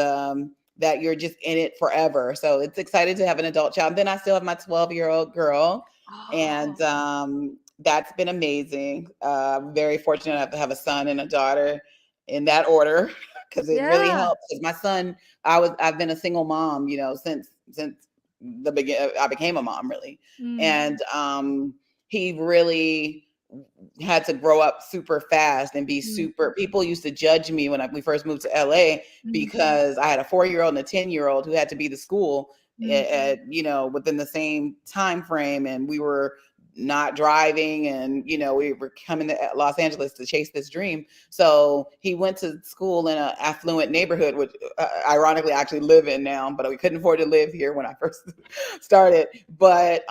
that you're just in it forever. So it's excited to have an adult child. Then I still have my 12-year-old girl, and that's been amazing. Very fortunate to have a son and a daughter in that order, because it really helps. Because my son, I've been a single mom, since the beginning. I became a mom, really, and he really had to grow up super fast and be super. People used to judge me when we first moved to LA because I had a 4-year-old and a 10-year-old who had to be to school, within the same time frame, and we were not driving, and we were coming to Los Angeles to chase this dream. So he went to school in an affluent neighborhood, which ironically I actually live in now, but we couldn't afford to live here when I first started. But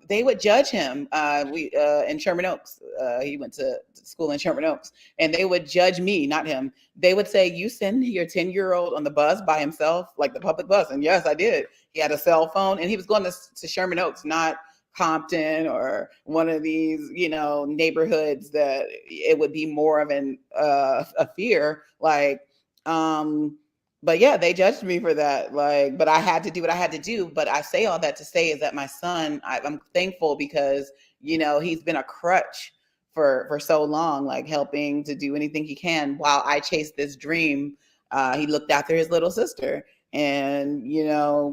they would judge him. In Sherman Oaks, he went to school in Sherman Oaks, and they would judge me, not him. They would say, "You send your 10-year-old on the bus by himself, like the public bus." And yes, I did. He had a cell phone, and he was going to Sherman Oaks, not Compton or one of these, neighborhoods that it would be more of a fear. But yeah, they judged me for that. But I had to do what I had to do. But I say all that to say is that my son, I'm thankful because, he's been a crutch for so long, helping to do anything he can while I chase this dream. He looked after his little sister, and,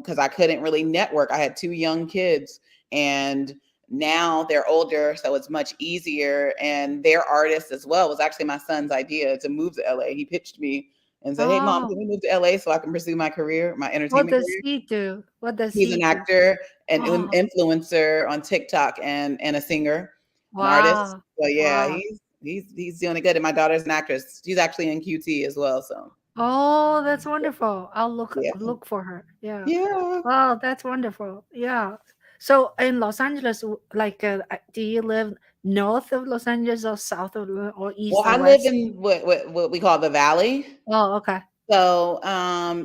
because I couldn't really network. I had 2 young kids, and now they're older, so it's much easier. And they're artists as well. It was actually my son's idea to move to LA. He pitched me and said, "Hey, Mom, can we move to LA so I can pursue my career, my entertainment What does career?" he do? What does He's he an do? actor, an Oh, influencer on TikTok, and a singer, an artist. wow. So yeah, Wow. he's doing it good. And my daughter's an actress. She's actually in QT as well. So Oh, that's wonderful. I'll yeah, look for her. Yeah. yeah. Wow, that's wonderful. Yeah. So in Los Angeles, do you live north of Los Angeles or south of or Well, east or I live west? in what we call the Valley. Oh, okay. So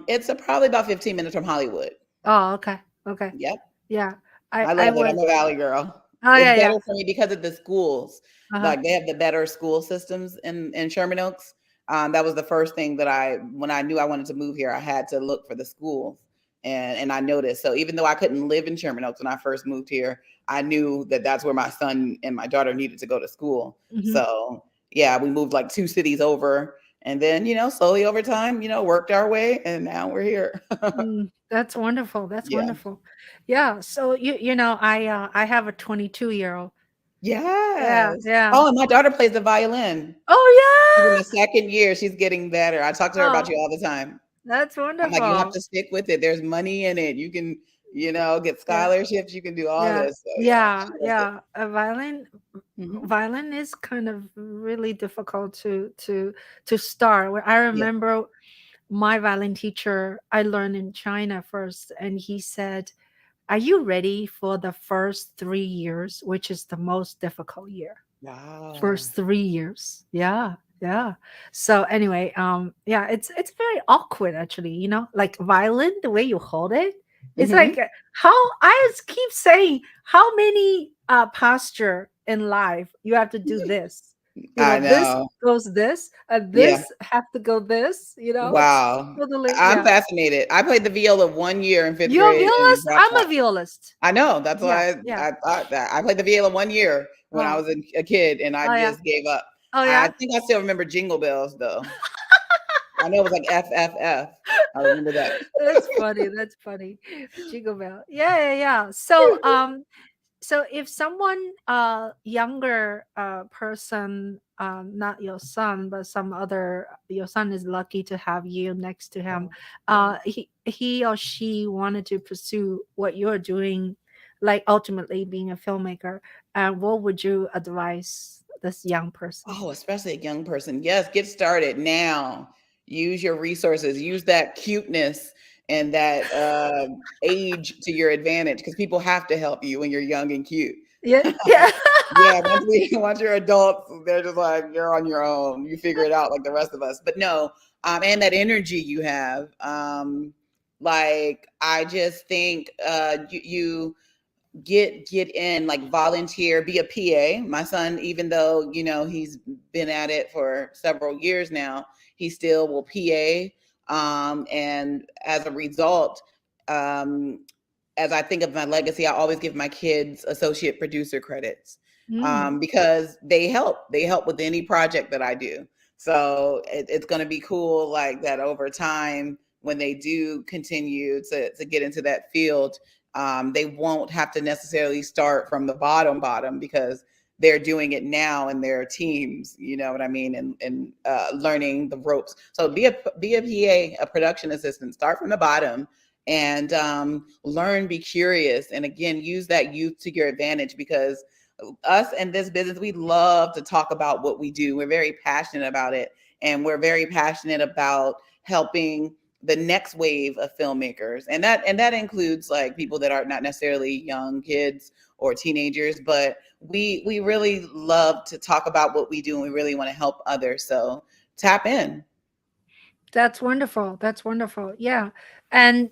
it's probably about 15 minutes from Hollywood. Oh, okay. Okay. Yep. Yeah. I I love it. was. I'm a Valley girl. Oh, It's yeah, yeah. better for me because of the schools. Uh-huh. They have the better school systems in Sherman Oaks. That was the first thing that when I knew I wanted to move here, I had to look for the schools. And I noticed. So even though I couldn't live in Sherman Oaks when I first moved here, I knew that that's where my son and my daughter needed to go to school. Mm-hmm. So yeah, we moved 2 cities over. And then, slowly over time, worked our way, and now we're here. That's wonderful. That's Yeah. wonderful. Yeah. So I have a 22-year-old. Yeah. Yes. Yeah. Oh, and my daughter plays the violin. She's in Oh, the second year. She's getting better. I talk to her yeah. about you Oh, all the time. that's I'm like, you have wonderful. to stick with it. There's money in it. You can, get Yeah. scholarships. You can do all Yeah. this. So Yeah. she loves it. Yeah. A violin Mhm. violin is kind of really difficult to start. I Yeah. remember my violin teacher, I learned in China first, and he said, "Are you ready for the first 3 years, which is the most difficult year?" Wow. First 3 years. Yeah. Yeah. So anyway, yeah, it's very awkward actually, like violin, the way you hold it. It's Mhm. like how I just keep saying how many posture in life you have to do this. I This know. goes this, and Yeah. this have to go this, it's Wow. totally, I'm yeah. fascinated. I played the viola 1 year in 5th You're a grade and violist? dropped I'm a out. violist. I know. That's Yeah. why Yeah. I thought that. I played the viola 1 year when I Oh. was a kid, and I Oh, yeah. just gave up. Oh, I yeah. think I still remember Jingle Bells, though. I know it was like FFF. I remember that. That's funny. That's funny. Jingle bell. Yeah, yeah, yeah. So if someone younger person, not your son, but some other, your son is lucky to have you next to him, he or she wanted to pursue what you're doing, like ultimately being a filmmaker, what would you advise this young person? Oh, especially a young person. Yes, get started now. Use your resources. Use that cuteness and that age to your advantage, because people have to help you when you're young and cute. Yeah, yeah. Yeah, once you're adults, they're just like, you're on your own. You figure it out like the rest of us. But no, and that energy you have. I just think you get in, volunteer, be a PA. My son, even though he's been at it for several years now, he still will PA, and as a result, as I think of my legacy, I always give my kids associate producer credits, because they help with any project that I do. So it's going to be cool, like that over time, when they do continue to get into that field. They won't have to necessarily start from the bottom, because they're doing it now in their teams, you know what I mean, and learning the ropes. So be a PA, a production assistant. Start from the bottom and learn, be curious, and again, use that youth to your advantage, because us in this business, we love to talk about what we do. We're very passionate about it, and we're very passionate about helping the next wave of filmmakers, and that includes like people that are not necessarily young kids or teenagers, but we really love to talk about what we do, and we really want to help others. So tap in. That's wonderful. That's wonderful. Yeah. And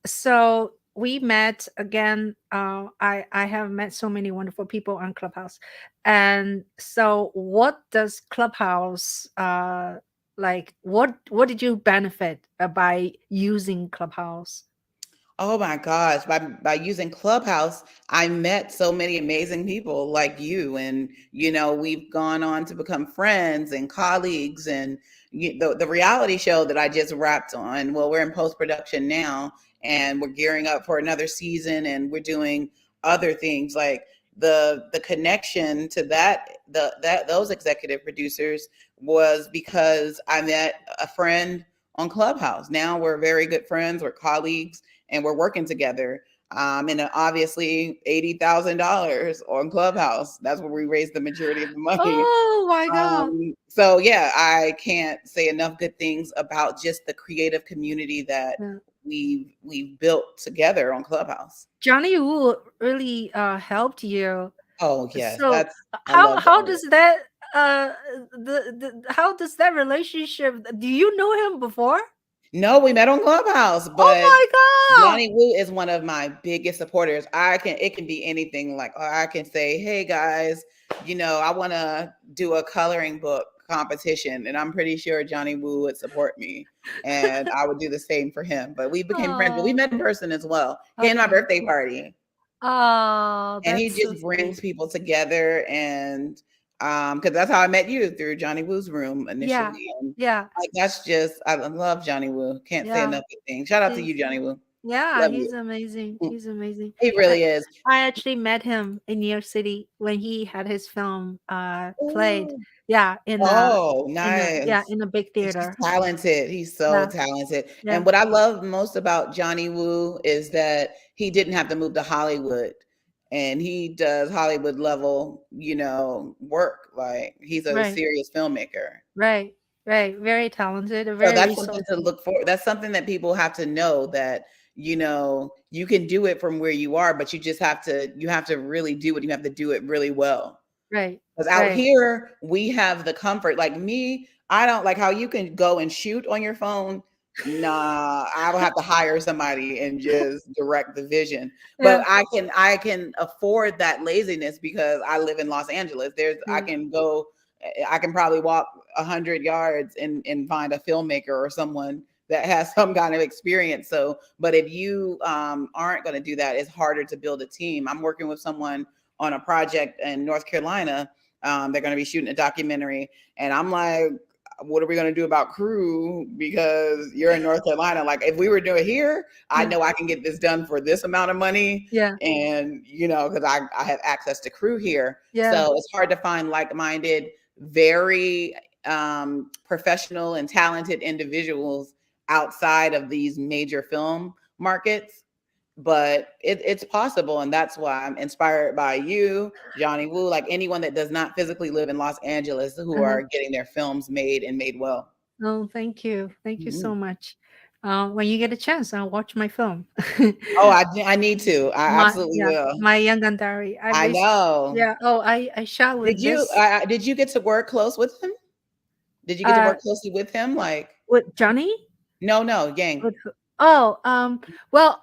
so we met again. I have met so many wonderful people on Clubhouse. And so what does Clubhouse like what did you benefit by using Clubhouse? Oh my gosh, by using Clubhouse, I met so many amazing people like you, and we've gone on to become friends and colleagues. And the reality show that I just wrapped on, well, we're in post-production now, and we're gearing up for another season, and we're doing other things like the connection to those executive producers was because I met a friend on Clubhouse. Now we're very good friends, we're colleagues, and we're working together. And obviously $80,000 on Clubhouse. That's where we raised the majority of the money. Oh my God. So yeah, I can't say enough good things about just the creative community that we've built together on Clubhouse. Johnny Juhl really helped you. Oh yes, So how does that how does that relationship, do you know him before? No, we met on Clubhouse, but Oh my God. Johnny Juhl is one of my biggest supporters. It can be anything, like, or I can say, hey guys, I want to do a coloring book competition, and I'm pretty sure Johnny Juhl would support me, and I would do the same for him. But we became friends, but we met in person as well. He came to my birthday party. Oh, and he that's just so brings sweet. people together, and because that's how I met you, through Johnny Woo's room initially. And Yeah. like that's just, I love Johnny Woo. Can't say Yeah. enough good things. Shout out to He's you, Johnny Woo. Yeah, Love he's you. amazing. Mm, He's amazing. he really is. I actually met him in New York City when he had his film played. Ooh. Yeah, Oh, in nice. a big He's just theater. talented. He's so Yeah. talented. Yeah. And what I love most about Johnny Woo is that he didn't have to move to Hollywood. And he does Hollywood level, work. Like, he's a Right. serious filmmaker. Right. Very talented, So very that's something to resourceful. look for. That's something that people have to know, that, you can do it from where you are, but you have to really do it. You have to do it really well. Right. Because out here, we have the comfort. Like me, I don't like how you can go and shoot on your phone. Nah, I will have to hire somebody and just direct the vision. But Yeah. I can afford that laziness because I live in Los Angeles. I can go, I can probably walk 100 yards and find a filmmaker or someone that has some kind of experience. So, but if you aren't going to do that, it's harder to build a team. I'm working with someone on a project in North Carolina. They're going to be shooting a documentary, and I'm like, what are we going to do about crew? Because you're in North Carolina. Like, if we were doing it here, I know I can get this done for this amount of money. Yeah. And, because I have access to crew here. Yeah. So it's hard to find like-minded, very professional and talented individuals outside of these major film markets. But it's possible, and that's why I'm inspired by you, Johnny Woo, like anyone that does not physically live in Los Angeles who are getting their films made and made well. Oh, thank you. Thank you so much. When you get a chance, I'll watch my film. Oh, I need to. I absolutely will. My Young Gun Diary. I know. Yeah. Oh, I shot with Did you get to work close with him? Did you get to work closely with him? Like, with Johnny? No, Yang. Well,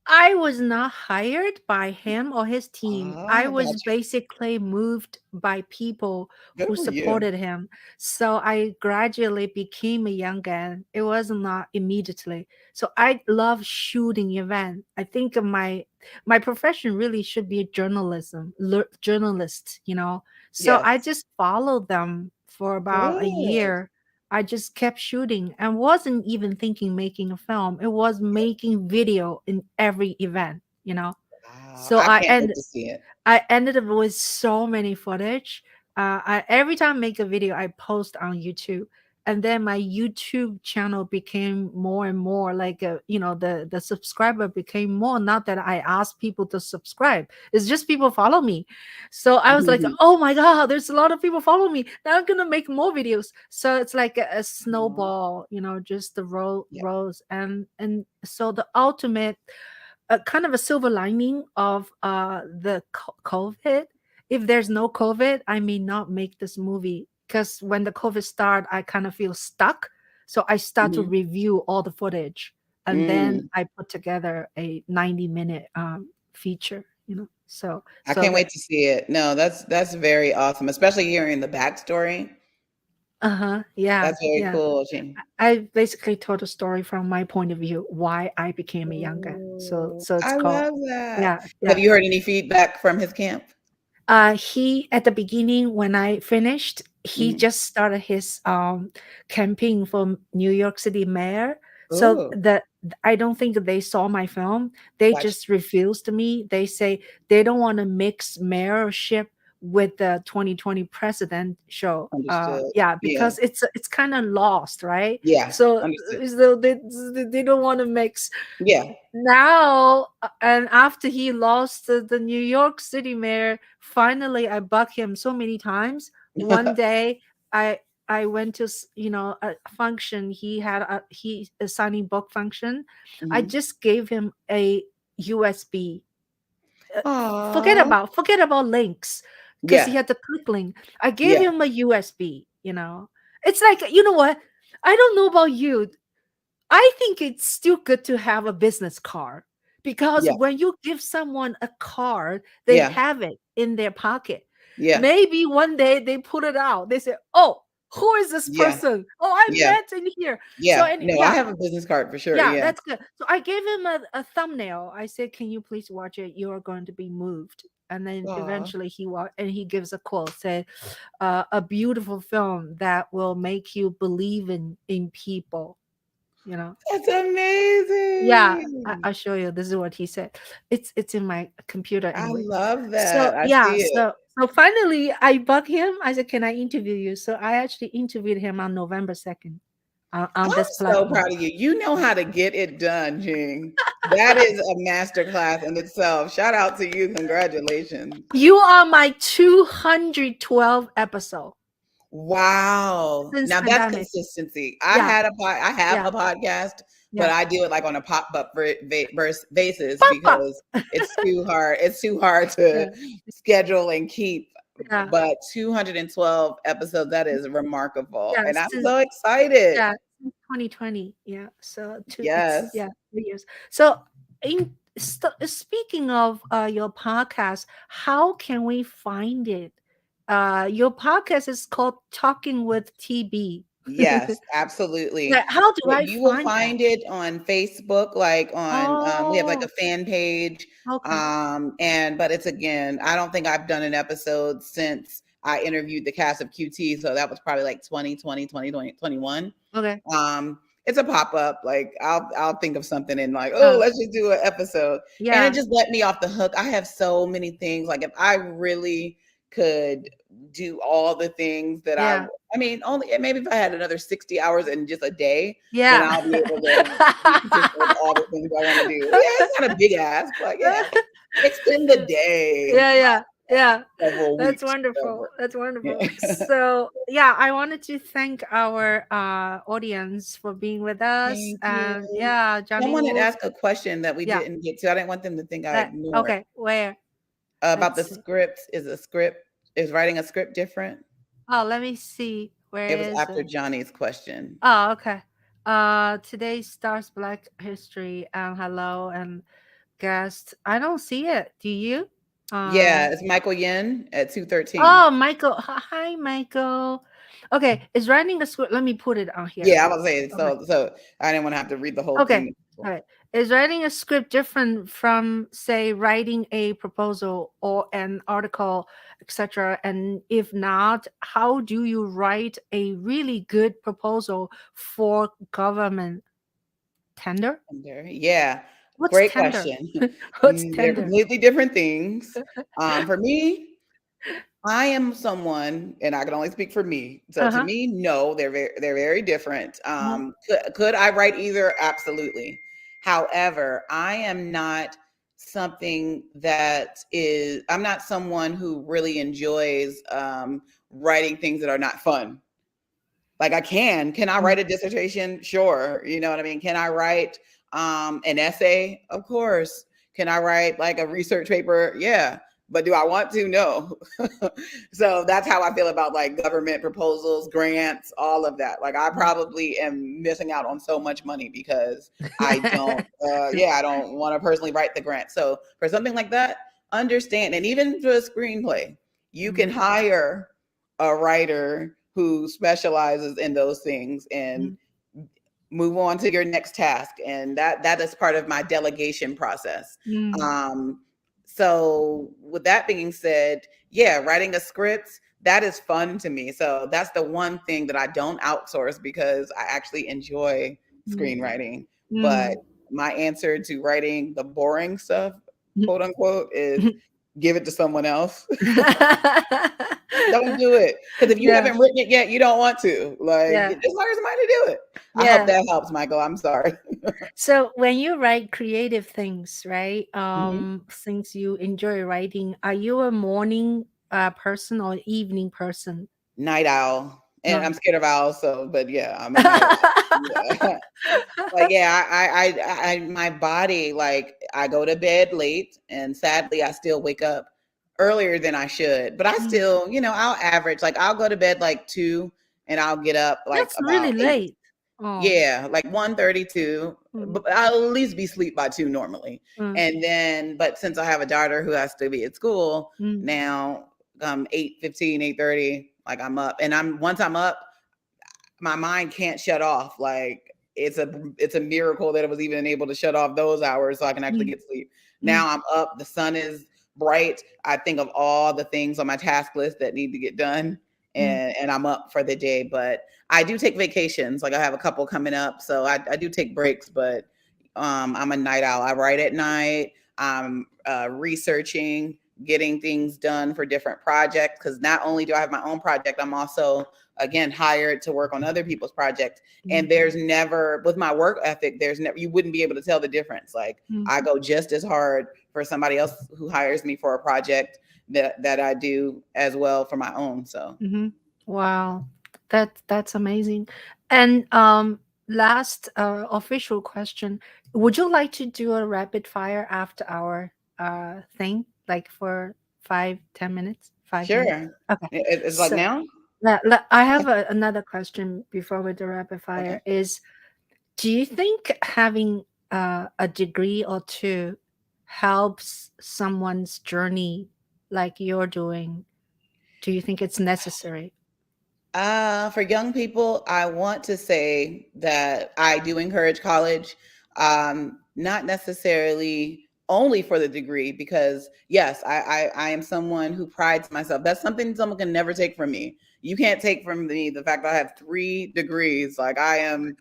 I was not hired by him or his team. I Oh, was gotcha. basically moved by people Good who for you. supported him. So I gradually became a young gun. It was not immediately. So I love shooting events. I think my profession really should be a journalist, So I Yes. just followed them for about a Good. year. I just kept shooting and wasn't even thinking making a film. It was making video in every event. Wow. So I can't wait to see it. I ended up with so many footage. I every time I make a video, I post on YouTube, and then my YouTube channel became more and more like the subscriber became more. Not that I asked people to subscribe, it's just people follow me. So I was like, Mhm. oh my god, there's a lot of people follow me, now I'm gonna make more videos. So it's like a snowball, just the Yeah. rows. And so the ultimate kind of a silver lining of the COVID. If there's no COVID, I may not make this movie, because when the COVID started, I kind of feel stuck. So I start to Mhm. review all the footage, and then Mm. I put together a 90-minute feature. So I so can't the wait to see it. No, that's very awesome, especially hearing the backstory. yeah, That's very yeah. cool, Ching. I basically told a story from my point of view why I became a young gun. So it's I called, love that. yeah, Have yeah. you heard any feedback from his camp? He at the beginning, when I finished, he Mhm. just started his campaign for New York City mayor. So Ooh, I don't think they saw my film. They gotcha. just refused me. They say they don't want to mix mayorship with the 2020 president show. Understood. Yeah, Yeah. because it's kind of lost, right? Yeah. So Understood. they don't want to mix Yeah. now. And after he lost the New York City mayor, finally I bugged him so many times. One day I went to a function. He had a signing book function. I Mhm. just gave him a USB. Aw. Forget about links, because he Yeah. had the click link. I gave Yeah. him a USB. It's like, you know what, I don't know about you, I think it's still good to have a business card, because Yeah. when you give someone a card, they Yeah. have it in their pocket. Yeah. Maybe one day they put it out. They say, "Oh, who is this Yeah. person? Oh, I Yeah. met in here." So, Yeah. and No, I yeah, have a business card for sure. yeah, Yeah. that's good. So I gave him a thumbnail. I said, "Can you please watch it? You are going to be moved." And then Aw. eventually and he gives a quote, said, "A beautiful film that will make you believe in people." You know. That's Yeah, amazing. I'll show you. This is what he said. It's in my computer I anyway. love So that. I yeah, see it. so finally I bugged him. I said, "Can I interview you?" So I actually interviewed him on November 2nd on I'm this so platform. proud of you. You know how to get it done, Jing. That is a master class in itself. Shout out to you. Congratulations. You are my 212 episode Wow. since Now that's pandemic. consistency. Yeah, I have yeah, a podcast, but yeah. I do it like on a pop-up basis Papa. because it's too hard. It's too hard Yeah, to schedule and keep. yeah, But 212 episodes, that is remarkable. yeah. And I'm Since so excited. yeah, since 2020. Yeah. So it's Yes. 2 years. So speaking of your podcast, how can we find it? Your podcast is called Talking with TB. Yes, absolutely. Yeah, how do I You will find that? find it on Facebook, like on we have like a Oh, fan page. okay. But it's again, I don't think I've done an episode since I interviewed the cast of QT. So that was probably like 2020, 2021. Okay. It's a pop-up. Like I'll think of something and like, oh, Uh, let's just do an episode. And it yeah. just let me off the hook. I have so many things. Like if I really could do all the things that Yeah. I mean, only maybe if I had another 60 hours in just a day, then Yeah. I'll be able to be consistent with all the things I want to do. Yeah, it's not a big ask, but yeah, extend the day Yeah, yeah, yeah. several That's weeks, wonderful. whatever. That's wonderful. Yeah. So, yeah, I wanted to thank our audience for being with us. Thank you. And yeah, Johnny Someone had Wolf. asked a question that we Yeah. didn't get to. I didn't want them to think I ignored. Okay, where? About the Let's see. script. Is writing a script different? Oh, let me see. Where It was is after it? Johnny's question. Oh, okay. Today stars Black History and hello and guest. I don't see it. Do you? Yeah, it's Michael Yen at 213. Oh, Michael. Hi, Michael. Okay, is writing a script. Let me put it on here. Yeah, I was saying Okay. so I didn't want to have to read the whole Okay. thing. All right. Is writing a script different from, say, writing a proposal or an article, etc.? And if not, how do you write a really good proposal for government tender? Yeah. What's Great tender? question. What's They're tender? completely different things. For me, I am someone, and I can only speak for me. So to me, no, they're very different. Could I write either? Absolutely. However, I am not something that is. I'm not someone who really enjoys writing things that are not fun. Like I can. Can I write a dissertation? Sure. You know what I mean? Can I write an essay? Of course. Can I write like a research paper? Yeah. But do I want to? No. So that's how I feel about like government proposals, grants, all of that. Like I probably am missing out on so much money because I don't, I don't want to personally write the grant. So for something like that, understand. And even for a screenplay, you can hire a writer who specializes in those things and move on to your next task. And that is part of my delegation process. So with that being said, yeah, writing a script, that is fun to me. So that's the one thing that I don't outsource because I actually enjoy screenwriting. But my answer to writing the boring stuff, quote unquote, is give it to someone else. Don't do it. Because if you haven't written it yet, you don't want to. Like, just hire somebody to do it. I hope that helps, Michael. I'm sorry. So when you write creative things, right? Things you enjoy writing, are you a morning person or evening person? Night owl. And I'm scared of owls, so but yeah, I'm a night owl. Like I my body, like I go to bed late and sadly I still wake up earlier than I should. But I still, I'll average, like I'll go to bed like 2 and I'll get up like That's about really 8. late. Yeah, like 1:32. But I'll at least be asleep by 2 normally. And then, but since I have a daughter who has to be at school now, 8:15, 8:30, like I'm up. And once I'm up, my mind can't shut off. Like it's a miracle that it was even able to shut off those hours so I can actually get sleep. Now I'm up, the sun is bright. I think of all the things on my task list that need to get done. And I'm up for the day. But I do take vacations. Like I have a couple coming up. So I do take breaks, but I'm a night owl. I write at night. I'm researching, getting things done for different projects. Because not only do I have my own project, I'm also, again, hired to work on other people's projects. And there's never, with my work ethic, you wouldn't be able to tell the difference. Like I go just as hard for somebody else who hires me for a project that I do as well for my own. So wow, that's amazing. And last official question, would you like to do a rapid fire after our thing, like for 5-10 minutes? 5 sure. minutes? Okay, It's like now. I have another question before we do rapid fire. Is, do you think having a degree or two helps someone's journey like you're doing? Do you think it's necessary? For young people, I want to say that I do encourage college, not necessarily only for the degree, because yes, I am someone who prides myself. That's something someone can never take from me. You can't take from me the fact that I have 3 degrees. Like I am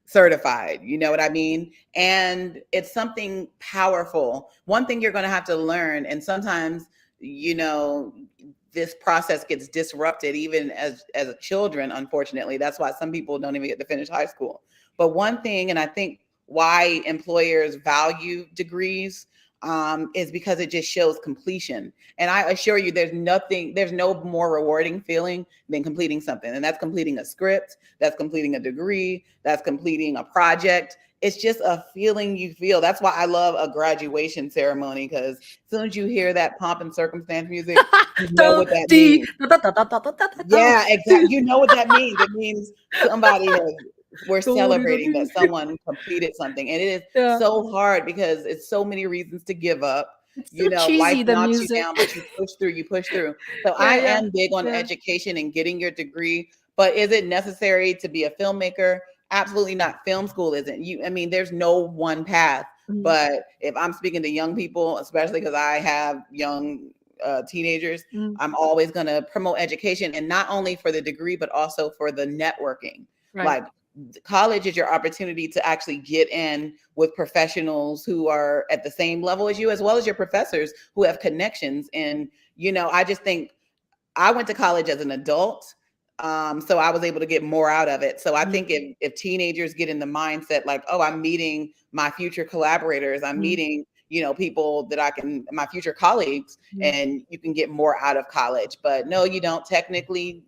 certified, you know what I mean? And it's something powerful. One thing you're going to have to learn, and sometimes, this process gets disrupted even as children, unfortunately. That's why some people don't even get to finish high school. But one thing, and I think why employers value degrees, is because it just shows completion. And I assure you, there's no more rewarding feeling than completing something. And that's completing a script, that's completing a degree, that's completing a project. It's just a feeling you feel. That's why I love a graduation ceremony, because as soon as you hear that pomp and circumstance music, you know what that means. Yeah, exactly. You know what that means. It means we're celebrating that someone completed something. And it is so hard because it's so many reasons to give up. It's so cheesy, life the knocks music. you down, but you push through. So I am big on education and getting your degree. But is it necessary to be a filmmaker? Absolutely not. Film school isn't. There's no one path. But if I'm speaking to young people, especially because I have young teenagers, I'm always going to promote education, and not only for the degree, but also for the networking. Like college is your opportunity to actually get in with professionals who are at the same level as you, as well as your professors who have connections. And, I just think I went to college as an adult. So I was able to get more out of it. So I think if teenagers get in the mindset like, oh, I'm meeting my future collaborators, I'm meeting, people that my future colleagues, and you can get more out of college. But no, you don't technically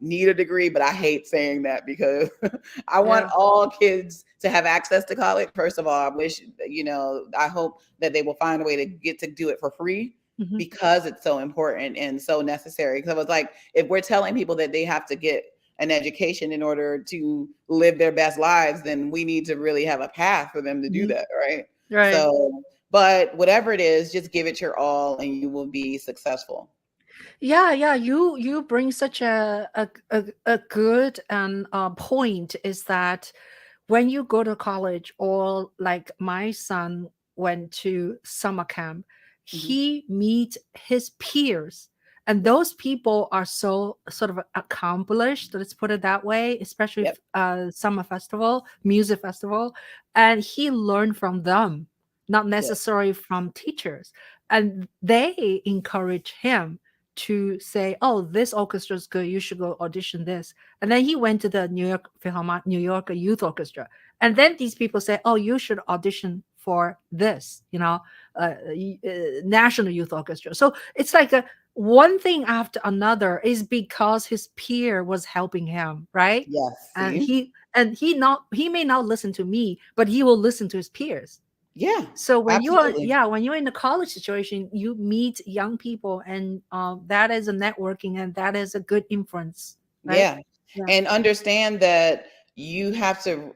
need a degree, but I hate saying that because I want all kids to have access to college. First of all, I wish, I hope that they will find a way to get to do it for free. Because it's so important and so necessary. Because I was like, if we're telling people that they have to get an education in order to live their best lives, then we need to really have a path for them to do that, right? Right. So, but whatever it is, just give it your all and you will be successful. Yeah. You bring such a good point, is that when you go to college, or like my son went to summer camp, he meets his peers, and those people are so sort of accomplished, let's put it that way, especially summer festival, music festival, and he learned from them, not necessarily from teachers, and they encourage him to say, oh, this orchestra is good, you should go audition this. And then he went to the New York Youth Orchestra, and then these people say, oh, you should audition for this, National Youth Orchestra. So it's like one thing after another, is because his peer was helping him, right? Yes. And he may not listen to me, but he will listen to his peers. Yeah. So when absolutely. you're in the college situation, you meet young people, and that is a networking, and that is a good influence. Right? Yeah. And understand that you have to,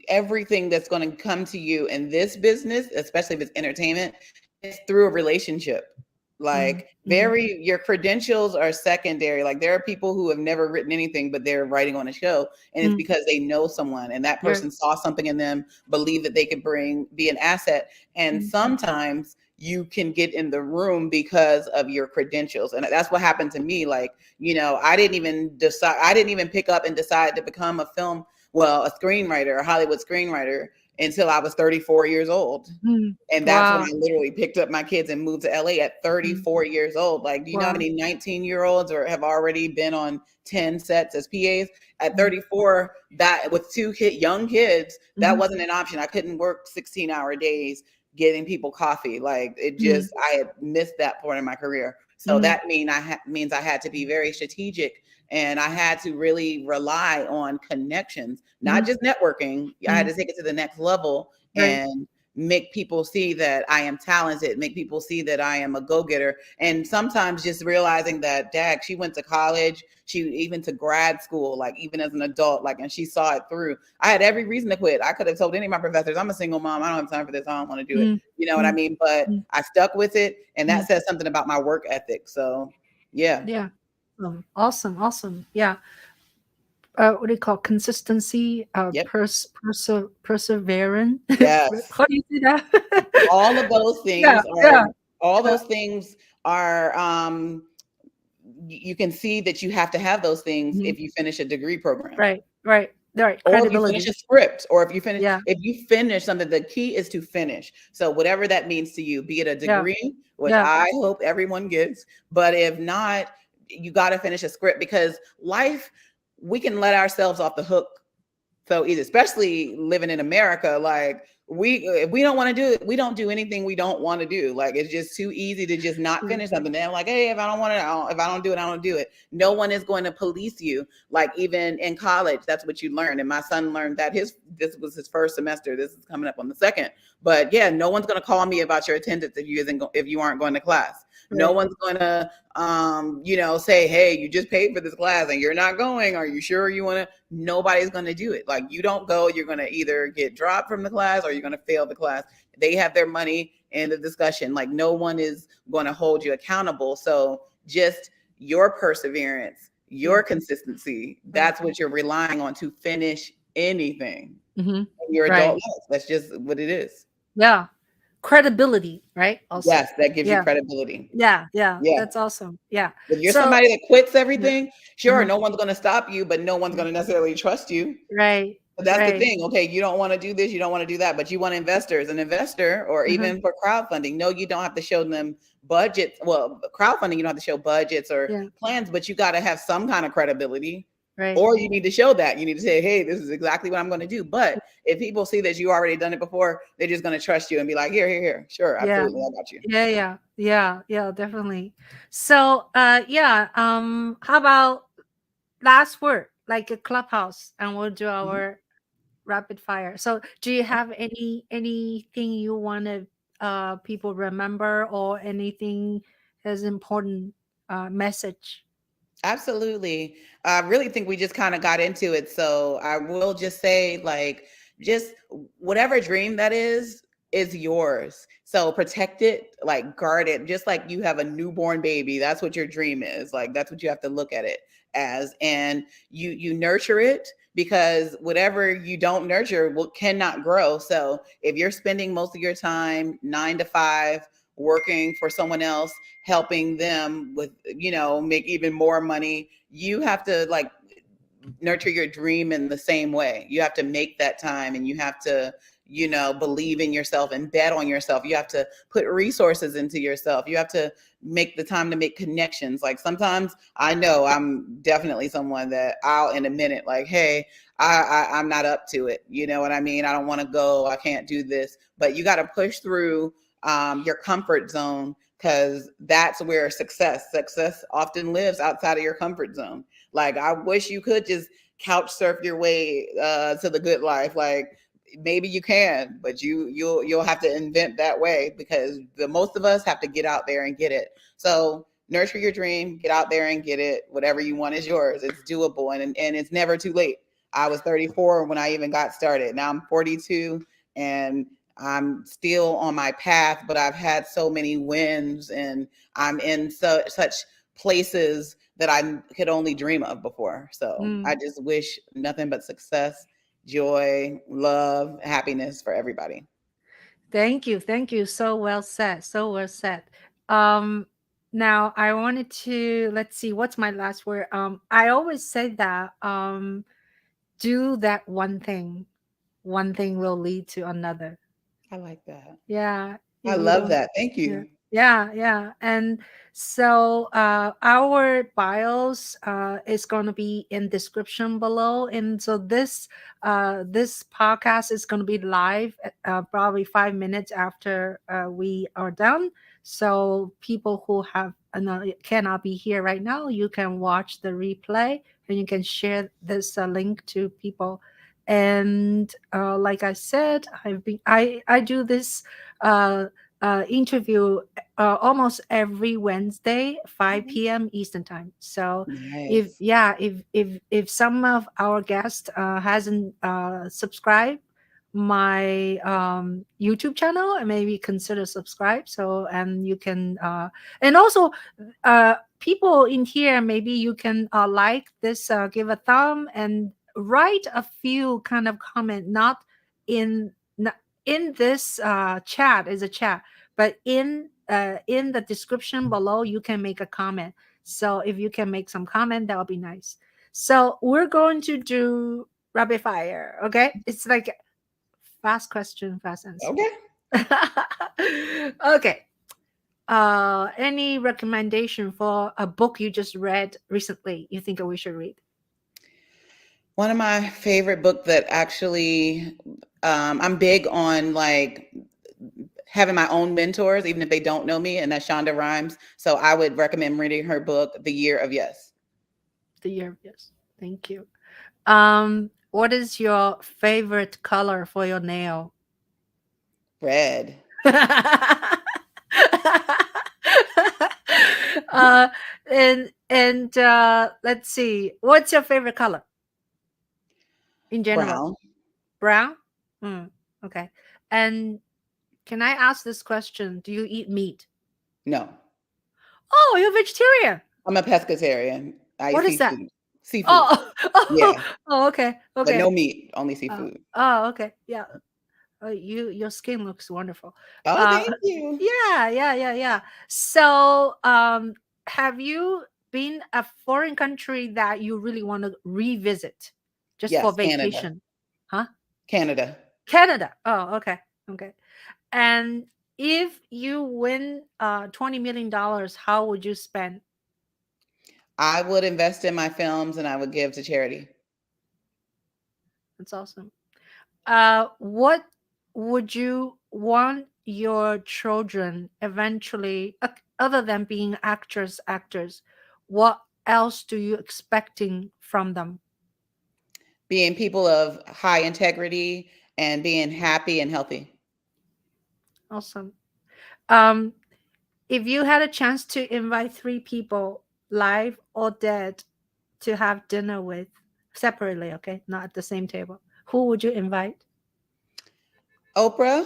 everything that's going to come to you in this business, especially if it's entertainment, it's through a relationship. Like your credentials are secondary. Like there are people who have never written anything, but they're writing on a show, and it's because they know someone, and that person saw something in them, believe that they could be an asset. And sometimes you can get in the room because of your credentials. And that's what happened to me. Like, I didn't even pick up and decide to become a screenwriter, a Hollywood screenwiter, until I was 34 years old. And that's when I literally picked up my kids and moved to LA at 34 years old. Like, do you know how many 19-year-olds have already been on 10 sets as PAs? At 34, that with two young kids, that wasn't an option. I couldn't work 16-hour days getting people coffee. Like I had missed that point in my career. So that means I had to be very strategic, and I had to really rely on connections, not just networking. I had to take it to the next level and make people see that I am talented, make people see that I am a go-getter. And sometimes just realizing that, dad, she went to college, she even to grad school, like even as an adult, like, and she saw it through. I had every reason to quit. I could have told any of my professors, I'm a single mom, I don't have time for this, I don't want to do it. You know what I mean? But I stuck with it, and that says something about my work ethic. So yeah. Awesome. Yeah. What do you call consistency? Perseverance. Yes. How do you do that? All of those things all those things are you can see that you have to have those things if you finish a degree program. Right. Or if you finish a script, or if you finish something. The key is to finish. So whatever that means to you, be it a degree, which I hope everyone gets, but if not, you got to finish a script, because life, we can let ourselves off the hook so easy, especially living in America. Like if we don't want to do it, we don't do anything we don't want to do. Like it's just too easy to just not finish something. And I'm like, hey, if I don't want to, if I don't do it, I don't do it. No one is going to police you. Like even in college, that's what you learn. And my son learned that this was his first semester. This is coming up on the second. But yeah, no one's going to call me about your attendance if you aren't going to class. Right. No one's going to, say, hey, you just paid for this class and you're not going. Are you sure you want to? Nobody's going to do it. Like you don't go, you're going to either get dropped from the class or you're going to fail the class. They have their money in the discussion. Like no one is going to hold you accountable. So just your perseverance, your consistency, that's what you're relying on to finish anything in your adult life. That's just what it is. Yeah. Credibility, right? Also. Yes, that gives you credibility. Yeah. That's awesome. Yeah. If you're somebody that quits everything, sure, no one's going to stop you, but no one's going to necessarily trust you. Right. But that's the thing. Okay, you don't want to do this, you don't want to do that, but you want investors. An investor, or even for crowdfunding, no, you don't have to show them budgets. Well, crowdfunding, you don't have to show budgets or Yeah. plans, but you got to have some kind of credibility. Right. Or you need to show that. You need to say, hey, this is exactly what I'm going to do. But if people see that you already done it before, they're just going to trust you and be like, here. Sure, Yeah. absolutely, I got you. Yeah, definitely. So how about last word, like a clubhouse, and we'll do our rapid fire. So do you have anything you want to people remember, or anything as important message? Absolutely. I really think we just kind of got into it. So I will just say, like, just whatever dream that is yours. So protect it, like guard it, just like you have a newborn baby. That's what your dream is. Like, that's what you have to look at it as. And you nurture it, because whatever you don't nurture cannot grow. So if you're spending most of your time 9 to 5 working for someone else, helping them with, make even more money, you have to like nurture your dream in the same way. You have to make that time, and you have to, believe in yourself and bet on yourself. You have to put resources into yourself. You have to make the time to make connections. Like, sometimes I know I'm definitely someone that I'll in a minute, like, hey, I'm not up to it. You know what I mean? I don't want to go. I can't do this. But you got to push through your comfort zone, because that's where success often lives, outside of your comfort zone. Like, I wish you could just couch surf your way to the good life. Like, maybe you can, but you'll have to invent that way, because the most of us have to get out there and get it. So nurture your dream, get out there and get it. Whatever you want is yours. It's doable, and it's never too late. I was 34 when I even got started. Now I'm 42, and I'm still on my path, but I've had so many wins, and I'm in such places that I could only dream of before. So I just wish nothing but success, joy, love, happiness for everybody. Thank you. So well said. Now I wanted to, let's see, what's my last word? I always say that do that one thing will lead to another. I like that. Yeah. I love that. Thank you. Yeah. And so our bios is going to be in description below. And so this podcast is going to be live probably 5 minutes after we are done. So people who cannot be here right now, you can watch the replay, and you can share this link to people. And like I said, I do this interview almost every Wednesday, 5 p.m. Eastern time. So Nice. if some of our guests hasn't subscribed my YouTube channel, and maybe consider subscribe. So, and you can and also people in here, maybe you can like this, give a thumb, and write a few kind of comment, not in this chat, is a chat, but in the description below, you can make a comment. So if you can make some comment, that would be nice. So we're going to do rapid fire. Okay, it's like fast question, fast answer. Okay. Okay. Any recommendation for a book you just read recently you think we should read? One of my favorite books that actually, I'm big on like having my own mentors, even if they don't know me, and that's Shonda Rhimes. So I would recommend reading her book, The Year of Yes. The Year of Yes. Thank you. What is your favorite color for your nail? Red. And let's see, what's your favorite color in general? Brown. Okay. And can I ask this question? Do you eat meat? No. Oh, you're vegetarian. I'm a pescatarian. What is that? Seafood. Yeah. Oh, okay. But no meat, only seafood. Okay. Yeah. Your skin looks wonderful. Oh, thank you. Yeah. So, have you been a foreign country that you really want to revisit just for vacation? Canada. Canada. Oh, okay. And if you win $20 million, how would you spend? I would invest in my films and I would give to charity. That's awesome. What would you want your children eventually, other than being actors, what else do you expecting from them? Being people of high integrity and being happy and healthy. Awesome. Um, if you had a chance to invite 3 people, live or dead, to have dinner with separately, okay, not at the same table, who would you invite? Oprah,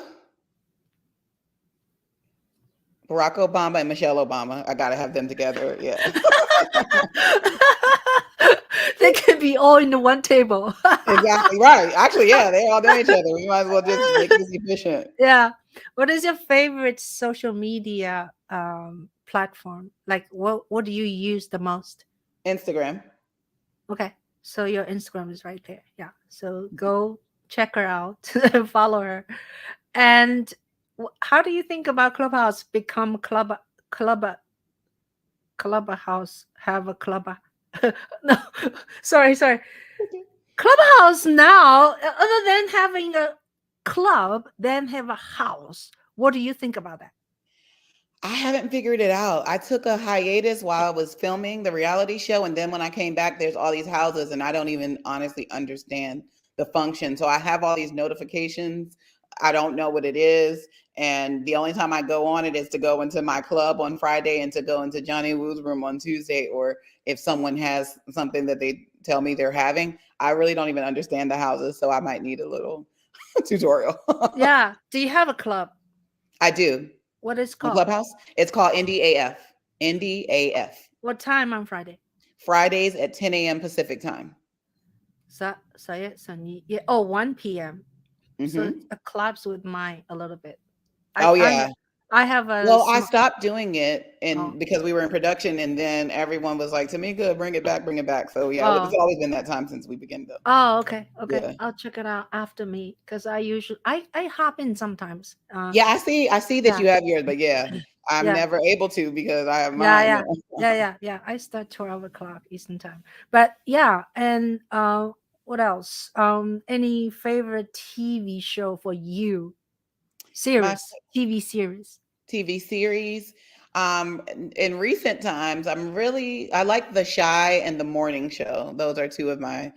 Barack Obama, and Michelle Obama. I gotta have them together. Yeah. They can be all in the one table. Exactly right. Actually, yeah, they all know each other. We might as well just make this efficient. Yeah. What is your favorite social media platform? Like, what do you use the most? Instagram. Okay, so your Instagram is right there. Yeah, so go check her out and follow her. And how do you think about Clubhouse become Clubhouse have a club? No, sorry. Clubhouse now, other than having a club, then have a house. What do you think about that? I haven't figured it out. I took a hiatus while I was filming the reality show. And then when I came back, there's all these houses, and I don't even honestly understand the function. So I have all these notifications. I don't know what it is. And the only time I go on it is to go into my club on Friday and to go into Johnny Woo's room on Tuesday, or if someone has something that they tell me they're having. I really don't even understand the houses. So I might need a little tutorial. Yeah. Do you have a club? I do. What is it The called? Clubhouse. It's called NDAF. NDAF. What time on Friday? Fridays at 10 a.m. Pacific time. Yeah. Oh, 1 p.m. So Mhm. it collabs with mine a little bit. Oh yeah. I have a Well, I stopped doing it Oh. because we were in production, and then everyone was like, Tamieka, bring it back. So yeah, Oh. it's always been that time since we began though. Oh, okay. Yeah. I'll check it out after me, because I usually I hop in sometimes. Yeah, I see that yeah. you have yours, but yeah, I'm Yeah. never able to because I have mine. Yeah. I start 12 o'clock Eastern time. But yeah, and what else? Any favorite TV show for you? My TV series. TV series. In recent times, I like The Shy and The Morning Show. Those are two of my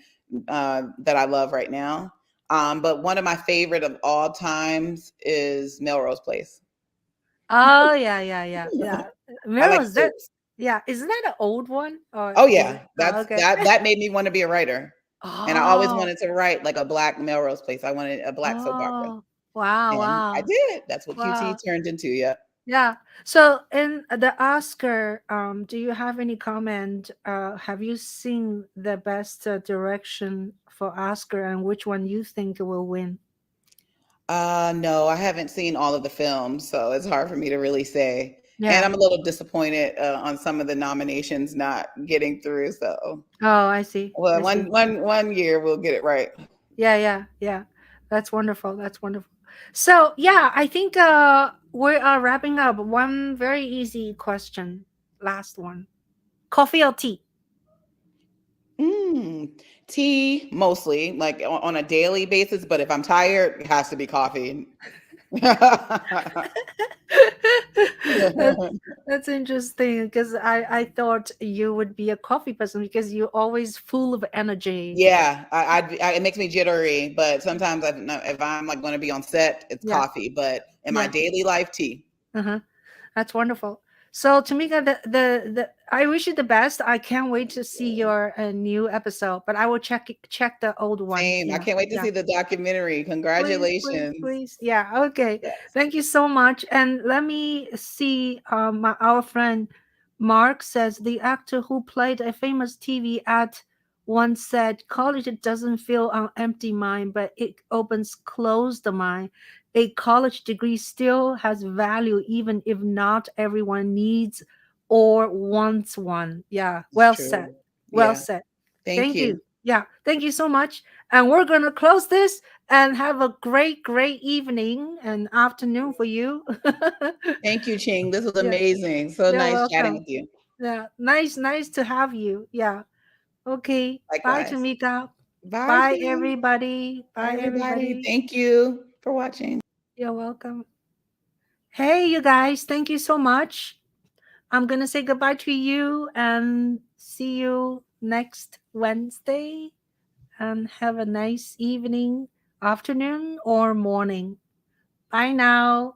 that I love right now. But one of my favorite of all times is Melrose Place. Oh yeah. I like Melrose, Suits. yeah, isn't that an old one? Or Oh is yeah, it? Oh, okay. that made me want to be a writer, and I always Oh, wanted to write like a black Melrose Place. I wanted a black soap opera, oh, wow, and I wow, did. That's what QT wow. turned into. Yeah. Yeah. So in the Oscar, do you have any comment? Have you seen the best direction for Oscar, and which one you think will win? No, I haven't seen all of the films, so it's hard for me to really say. And Yeah. I'm a little disappointed on some of the nominations not getting through. So, Oh, I see. well, I see. one year we'll get it right. Yeah. That's wonderful. So yeah, I think we are wrapping up. One very easy question. Last one. Coffee or tea? Tea mostly, like on a daily basis. But if I'm tired, it has to be coffee. That's interesting, because I thought you would be a coffee person because you're always full of energy. Yeah, it makes me jittery, but sometimes if I'm like going to be on set, it's Yeah. coffee. But in my daily life, tea. That's wonderful. So Tamieka, the I wish you the best. I can't wait to see your new episode, but I will check the old one. Same. I can't wait to see the documentary. Congratulations. Please. Yeah. Okay. Yes. Thank you so much. And let me see. Our friend Mark says the actor who played a famous TV ad once said, "College doesn't fill an empty mind, but it opens closed mind. A college degree still has value, even if not everyone needs or wants one." Yeah. Well said. Well said. Thank you. Yeah. Thank you so much. And we're going to close this and have a great, great evening and afternoon for you. Thank you, Ching. This was Yeah. amazing. So You're nice chatting welcome. with you. Yeah, nice to have you. Yeah. Okay. Likewise. Bye, Tamieka. Bye, Bye, Ching. everybody. Bye, Bye, everybody. Thank you for watching. You're welcome. Hey, you guys. Thank you so much. I'm going to say goodbye to you and see you next Wednesday. And have a nice evening, afternoon, or morning. Bye now.